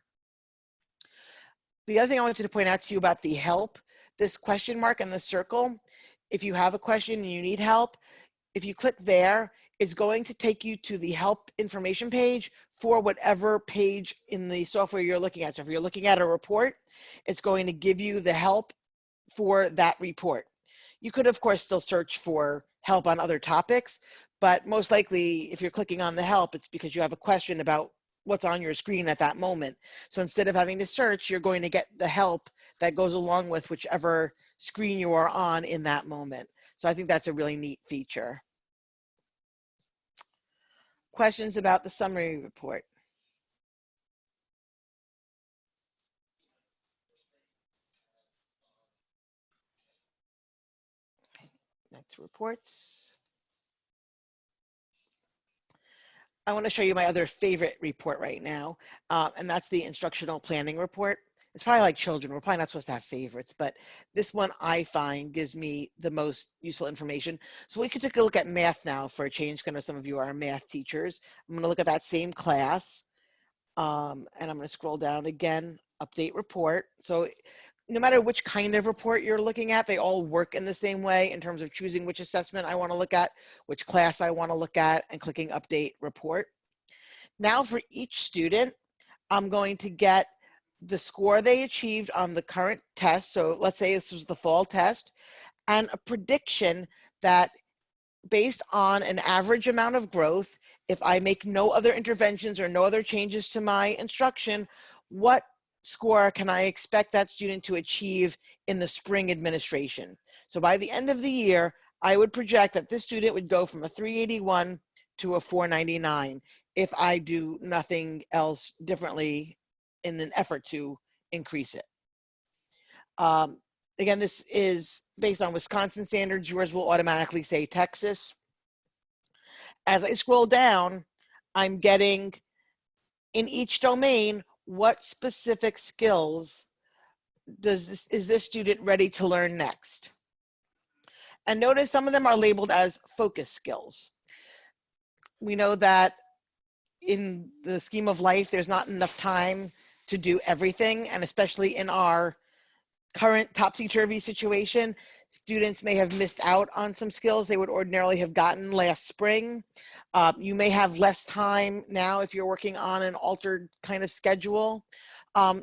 The other thing I wanted to point out to you about the help, this question mark and the circle, if you have a question and you need help, if you click there, it's going to take you to the help information page for whatever page in the software you're looking at. So if you're looking at a report, it's going to give you the help for that report. You could, of course, still search for help on other topics, but most likely if you're clicking on the help, it's because you have a question about what's on your screen at that moment. So instead of having to search, you're going to get the help that goes along with whichever screen you are on in that moment. So I think that's a really neat feature. Questions about the summary report? Next, reports. I want to show you my other favorite report right now, and that's the instructional planning report. It's probably like children. We're probably not supposed to have favorites, but this one I find gives me the most useful information. So we could take a look at math now for a change, because I know some of you are math teachers. I'm going to look at that same class, and I'm going to scroll down again, update report. So no matter which kind of report you're looking at, they all work in the same way in terms of choosing which assessment I want to look at, which class I want to look at, and clicking update report. Now for each student, I'm going to get the score they achieved on the current test. So let's say this was the fall test, and a prediction that based on an average amount of growth, if I make no other interventions or no other changes to my instruction, what score can I expect that student to achieve in the spring administration? So by the end of the year, I would project that this student would go from a 381 to a 499 if I do nothing else differently in an effort to increase it. Again, this is based on Wisconsin standards. Yours will automatically say Texas. As I scroll down, I'm getting in each domain, what specific skills is this student ready to learn next? And notice some of them are labeled as focus skills. We know that in the scheme of life, there's not enough time to do everything, and especially in our current topsy-turvy situation, Students may have missed out on some skills they would ordinarily have gotten last spring. You may have less time now if you're working on an altered kind of schedule.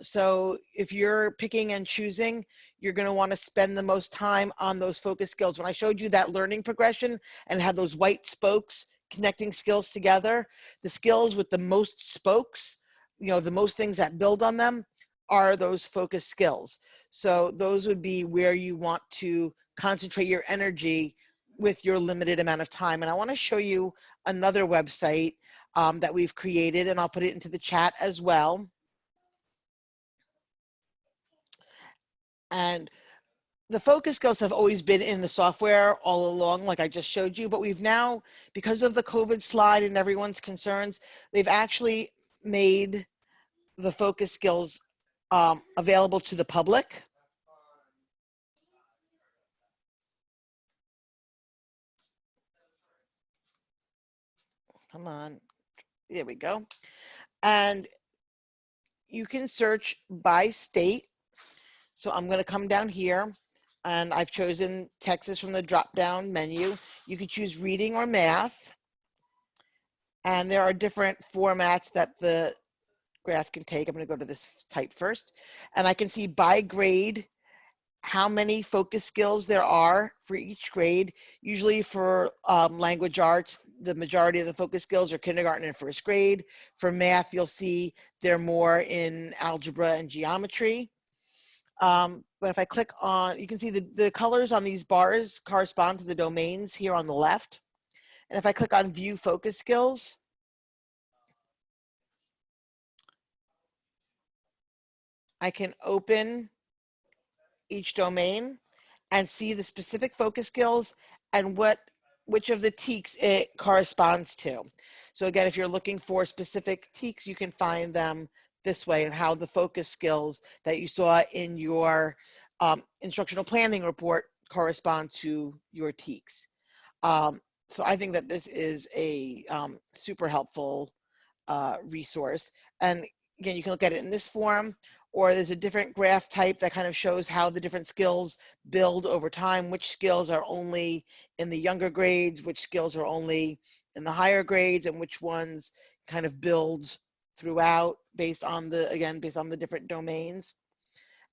So if you're picking and choosing, you're going to want to spend the most time on those focus skills. When I showed you that learning progression and had those white spokes connecting skills together, the skills with the most spokes, you know, the most things that build on them are those focus skills. So those would be where you want to concentrate your energy with your limited amount of time. And I want to show you another website that we've created, and I'll put it into the chat as well. And the focus skills have always been in the software all along, like I just showed you, but we've now, because of the COVID slide and everyone's concerns, they've actually made the focus skills available to the public. Come on, there we go. And you can search by state. So I'm going to come down here, and I've chosen Texas from the drop-down menu. You could choose reading or math. And there are different formats that the graph can take. I'm going to go to this type first. And I can see by grade how many focus skills there are for each grade. Usually for language arts, the majority of the focus skills are kindergarten and first grade. For math, you'll see they're more in algebra and geometry. But if I click on, you can see the colors on these bars correspond to the domains here on the left. And if I click on view focus skills, I can open each domain and see the specific focus skills and which of the TEKs it corresponds to. So again, if you're looking for specific TEKs, you can find them this way, and how the focus skills that you saw in your instructional planning report correspond to your TEKs. So I think that this is a super helpful resource. And again, you can look at it in this form, or there's a different graph type that kind of shows how the different skills build over time, which skills are only in the younger grades, which skills are only in the higher grades, and which ones kind of build throughout based on the different domains.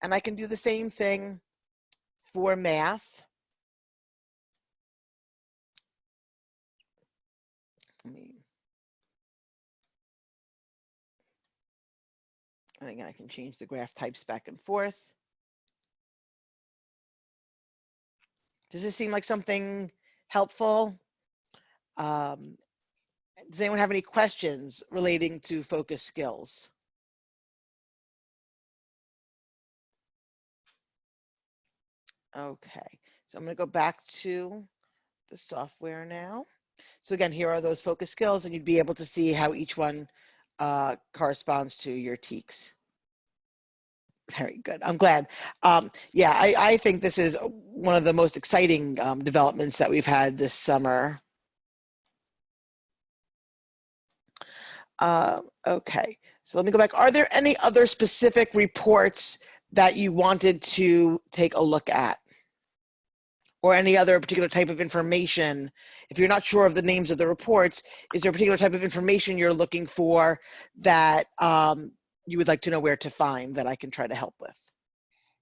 And I can do the same thing for math. And again, I can change the graph types back and forth. Does this seem like something helpful? Does anyone have any questions relating to focus skills? Okay, so I'm going to go back to the software now. So again, here are those focus skills, and you'd be able to see how each one corresponds to your TEKs. Very good. I'm glad. Yeah, I think this is one of the most exciting developments that we've had this summer. Okay, so let me go back. Are there any other specific reports that you wanted to take a look at? Or any other particular type of information? If you're not sure of the names of the reports, is there a particular type of information you're looking for that you would like to know where to find that I can try to help with?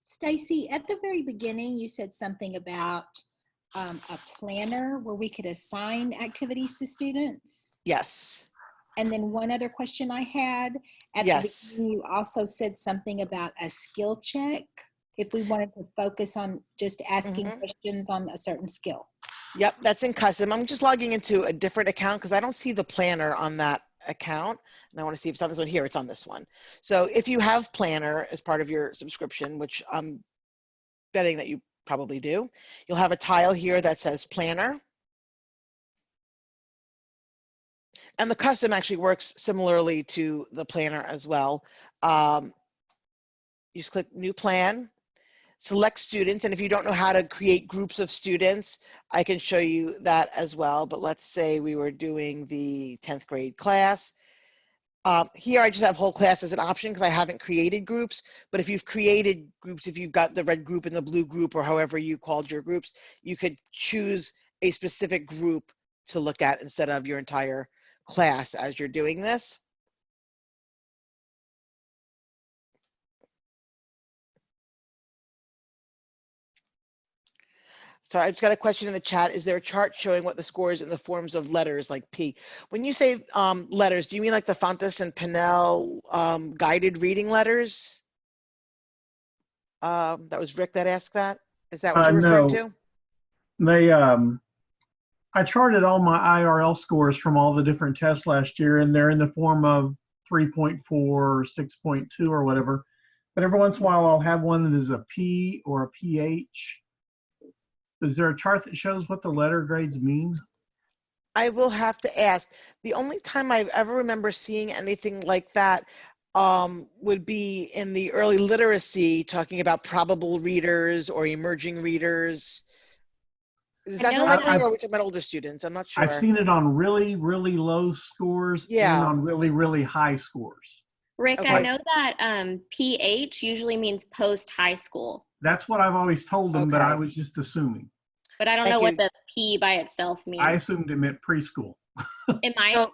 Stacy, at the very beginning, you said something about a planner where we could assign activities to students. Yes. And then one other question I had, at the beginning, you also said something about a skill check, if we wanted to focus on just asking questions on a certain skill. Yep, that's in custom. I'm just logging into a different account because I don't see the planner on that account. And I want to see if it's on this one. Here, it's on this one. So if you have Planner as part of your subscription, which I'm betting that you probably do, you'll have a tile here that says Planner. And the custom actually works similarly to the planner as well. You just click New Plan, select students, and if you don't know how to create groups of students, I can show you that as well. But let's say we were doing the 10th grade class. Here I just have whole class as an option because I haven't created groups, but if you've created groups, if you've got the red group and the blue group or however you called your groups, you could choose a specific group to look at instead of your entire class as you're doing this. So I've got a question in the chat. Is there a chart showing what the score is in the forms of letters like P? When you say letters, do you mean like the Fontes and Pinnell guided reading letters? That was Rick that asked that. Is that what you're referring No, to? they I charted all my IRL scores from all the different tests last year, and they're in the form of 3.4 or 6.2 or whatever. But every once in a while, I'll have one that is a P or a PH. Is there a chart that shows what the letter grades mean? I will have to ask. The only time I ever remember seeing anything like that would be in the early literacy, talking about probable readers or emerging readers. Is that know elementary that- or which about older students? I'm not I've sure. seen it on really, really low scores and Yeah. on really, really high scores. Rick, Okay. I know that PH usually means post high school, That's what I've always told them, but I Okay. was just assuming. but I don't Thank know you. what the P by itself I means. assumed it meant preschool. It might. So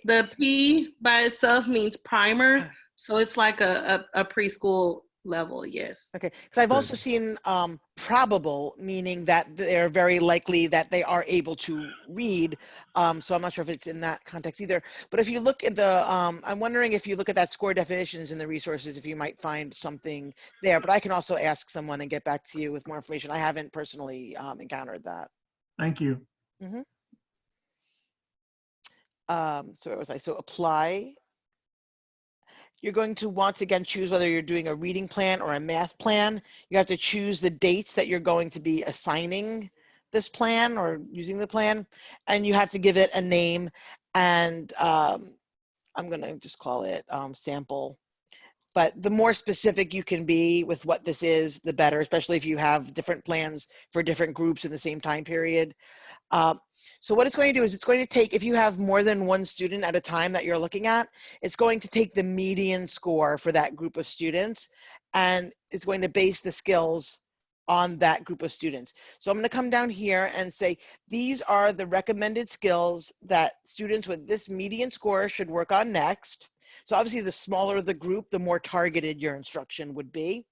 the P by itself means primer, so it's like a preschool level. Yes. Okay, because I've Good. also seen probable, meaning that they're very likely that they are able to read. So I'm not sure if it's in that context either. But if you look at the, I'm wondering if you look at that score definitions in the resources, if you might find something there. But I can also ask someone and get back to you with more information. I haven't personally encountered that. Thank you. So where was I? So apply. You're going to once again choose whether you're doing a reading plan or a math plan. You have to choose the dates that you're going to be assigning this plan or using the plan, and you have to give it a name. And I'm going to just call it sample. But the more specific you can be with what this is, the better, especially if you have different plans for different groups in the same time period. So what it's going to do is it's going to take, if you have more than one student at a time that you're looking at, it's going to take the median score for that group of students, and it's going to base the skills on that group of students. So I'm going to come down here and say, these are the recommended skills that students with this median score should work on next. So obviously the smaller the group, the more targeted your instruction would be.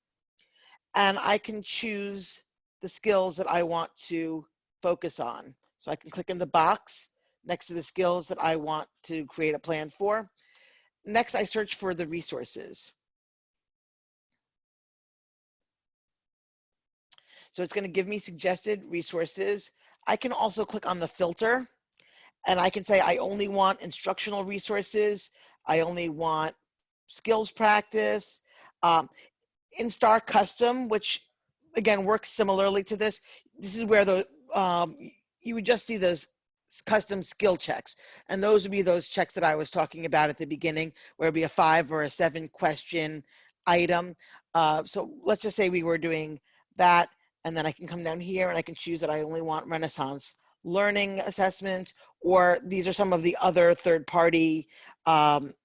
And I can choose the skills that I want to focus on. So I can click in the box next to the skills that I want to create a plan for. Next, I search for the resources. So it's going to give me suggested resources. I can also click on the filter, and I can say I only want instructional resources. I only want skills practice. In Star Custom, which again works similarly to this, this is where the you would just see those custom skill checks, and those would be those checks that I was talking about at the beginning, where it'd be a 5 or a 7 question item. So let's just say we were doing that, and then I can come down here and I can choose that I only want Renaissance learning assessments, or these are some of the other third-party. Some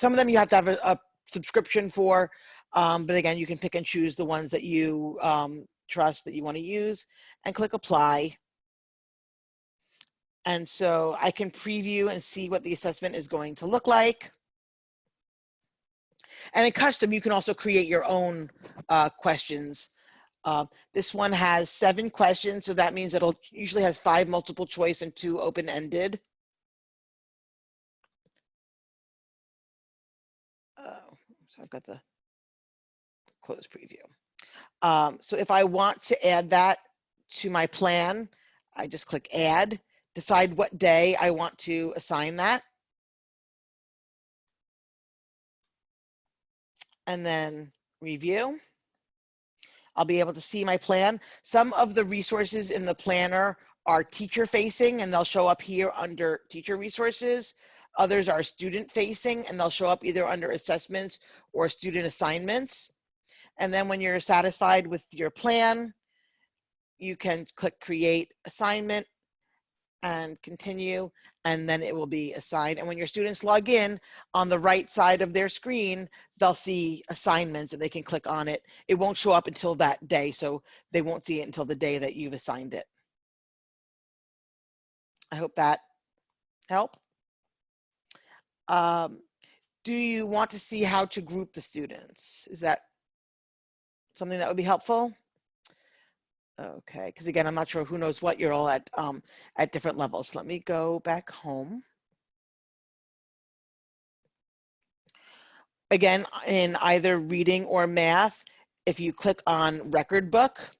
of them you have to have a subscription for, but again, you can pick and choose the ones that you trust that you want to use, and click apply. And so I can preview and see what the assessment is going to look like. And in custom, you can also create your own questions. This one has 7 questions, so that means it'll usually has 5 multiple choice and 2 open-ended. So I've got the close preview. So if I want to add that to my plan, I just click add, decide what day I want to assign that, and then review. I'll be able to see my plan. Some of the resources in the planner are teacher facing, and they'll show up here under teacher resources. Others are student facing, and they'll show up either under assessments or student assignments. And then when you're satisfied with your plan, you can click create assignment, and continue, and then it will be assigned. And when your students log in, on the right side of their screen, they'll see assignments and they can click on it. It won't show up until that day, so they won't see it until the day that you've assigned it. I hope that helped. Do you want to see how to group the students? Is that something that would be helpful? Okay, because again, I'm not sure who knows what you're all at different levels. Let me go back home. Again, in either reading or math, if you click on record book,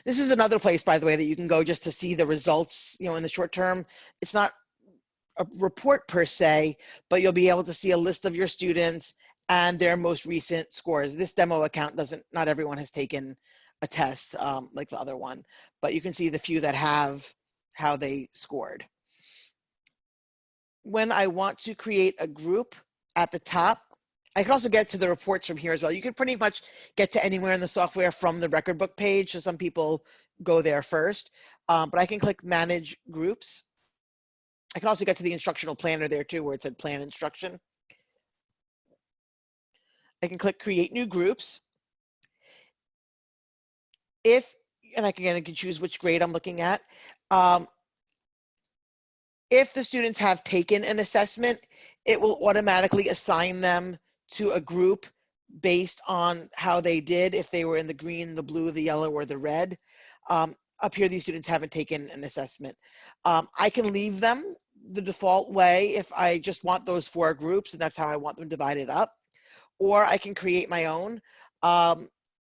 this is another place, by the way, that you can go just to see the results, you know, in the short term. It's not a report per se, but you'll be able to see a list of your students and their most recent scores. This demo account doesn't, not everyone has taken a test like the other one, but you can see the few that have how they scored. When I want to create a group at the top, I can also get to the reports from here as well. You can pretty much get to anywhere in the software from the record book page. So some people go there first, but I can click manage groups. I can also get to the instructional planner there too, where it said plan instruction. I can click create new groups. And I can choose which grade I'm looking at. If the students have taken an assessment, it will automatically assign them to a group based on how they did, if they were in the green, the blue, the yellow, or the red. Up here, these students haven't taken an assessment. I can leave them the default way if I just want those 4 groups, and that's how I want them divided up. Or I can create my own.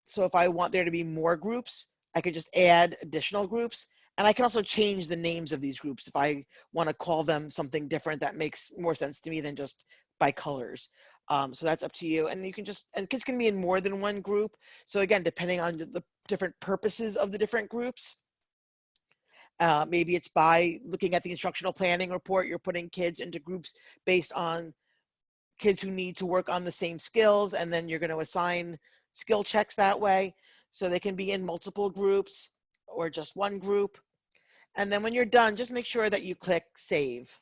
So if I want there to be more groups, I could just add additional groups. And I can also change the names of these groups if I want to call them something different that makes more sense to me than just by colors. So that's up to you. And you can just, and kids can be in more than one group. So again, depending on the different purposes of the different groups, maybe it's by looking at the instructional planning report, you're putting kids into groups based on kids who need to work on the same skills, and then you're going to assign skill checks that way. So they can be in multiple groups or just one group. And then when you're done, just make sure that you click save.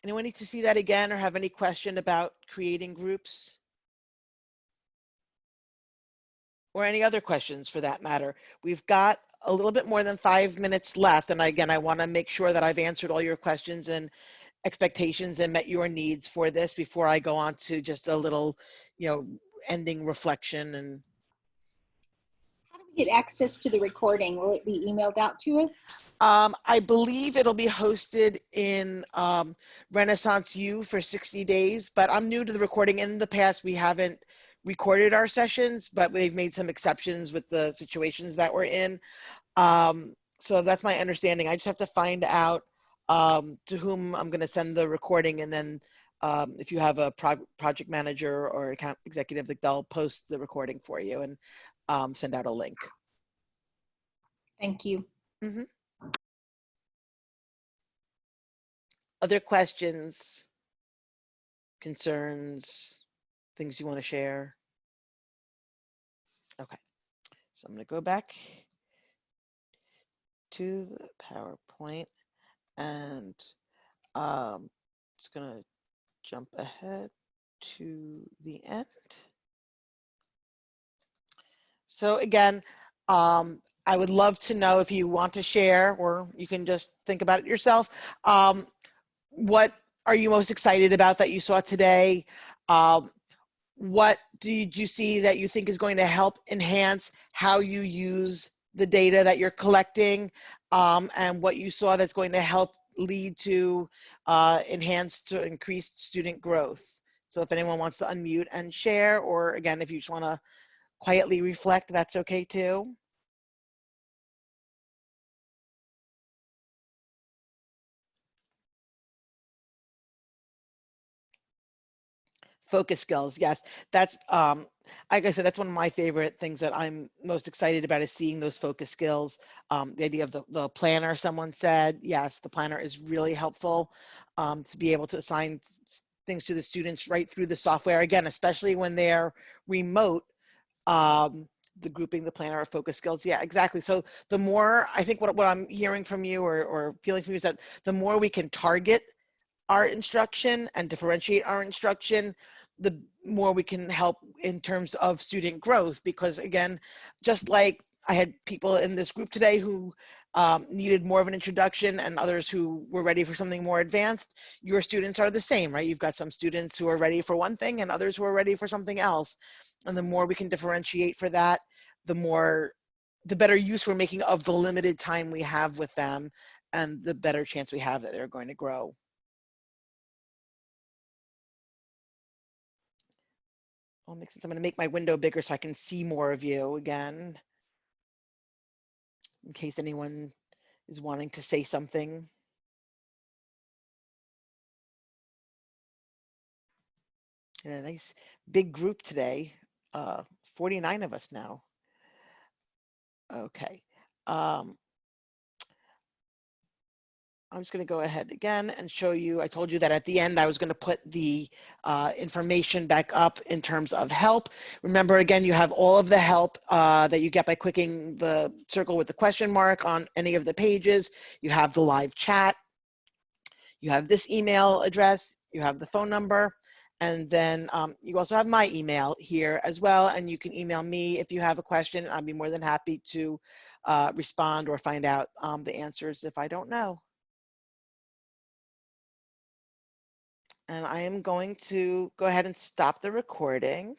Anyone need to see that again or have any question about creating groups? Or any other questions for that matter? We've got a little bit more than 5 minutes left. And again, I want to make sure that I've answered all your questions and expectations and met your needs for this before I go on to just a little, you know, ending reflection. And How do we get access to the recording? Will it be emailed out to us? I believe it'll be hosted in Renaissance U for 60 days, but I'm new to the recording. In the past, we haven't recorded our sessions, but they've made some exceptions with the situations that we're in. So that's my understanding. I just have to find out to whom I'm going to send the recording, and then if you have a project manager or account executive, they'll post the recording for you and send out a link. Thank you. Mm-hmm. Other questions, concerns, things you want to share? Okay, so I'm going to go back to the PowerPoint and just going to jump ahead to the end. So again, I would love to know if you want to share, or you can just think about it yourself. What are you most excited about that you saw today? What did you see that you think is going to help enhance how you use the data that you're collecting, and what you saw that's going to help lead to increased student growth? So if anyone wants to unmute and share, or again, if you just want to quietly reflect, that's okay too. Focus skills, yes. That's, like I said, that's one of my favorite things that I'm most excited about, is seeing those focus skills. The idea of the planner, someone said, yes, the planner is really helpful to be able to assign things to the students right through the software. Again, especially when they're remote, the grouping, the planner, or focus skills. Yeah, exactly. So the more, I think what I'm hearing from you or feeling from you is that the more we can target our instruction and differentiate our instruction, the more we can help in terms of student growth. Because again, just like I had people in this group today who needed more of an introduction and others who were ready for something more advanced, your students are the same, right? You've got some students who are ready for one thing and others who are ready for something else. And the more we can differentiate for that, the better use we're making of the limited time we have with them, and the better chance we have that they're going to grow. Well, makes sense. I'm going to make my window bigger so I can see more of you again, in case anyone is wanting to say something. And a nice big group today, 49 of us now. Okay. I'm just going to go ahead again and show you. I told you that at the end I was going to put the information back up in terms of help. Remember, again, you have all of the help that you get by clicking the circle with the question mark on any of the pages. You have the live chat. You have this email address. You have the phone number. And then you also have my email here as well. And you can email me if you have a question. I'd be more than happy to respond or find out the answers if I don't know. And I am going to go ahead and stop the recording.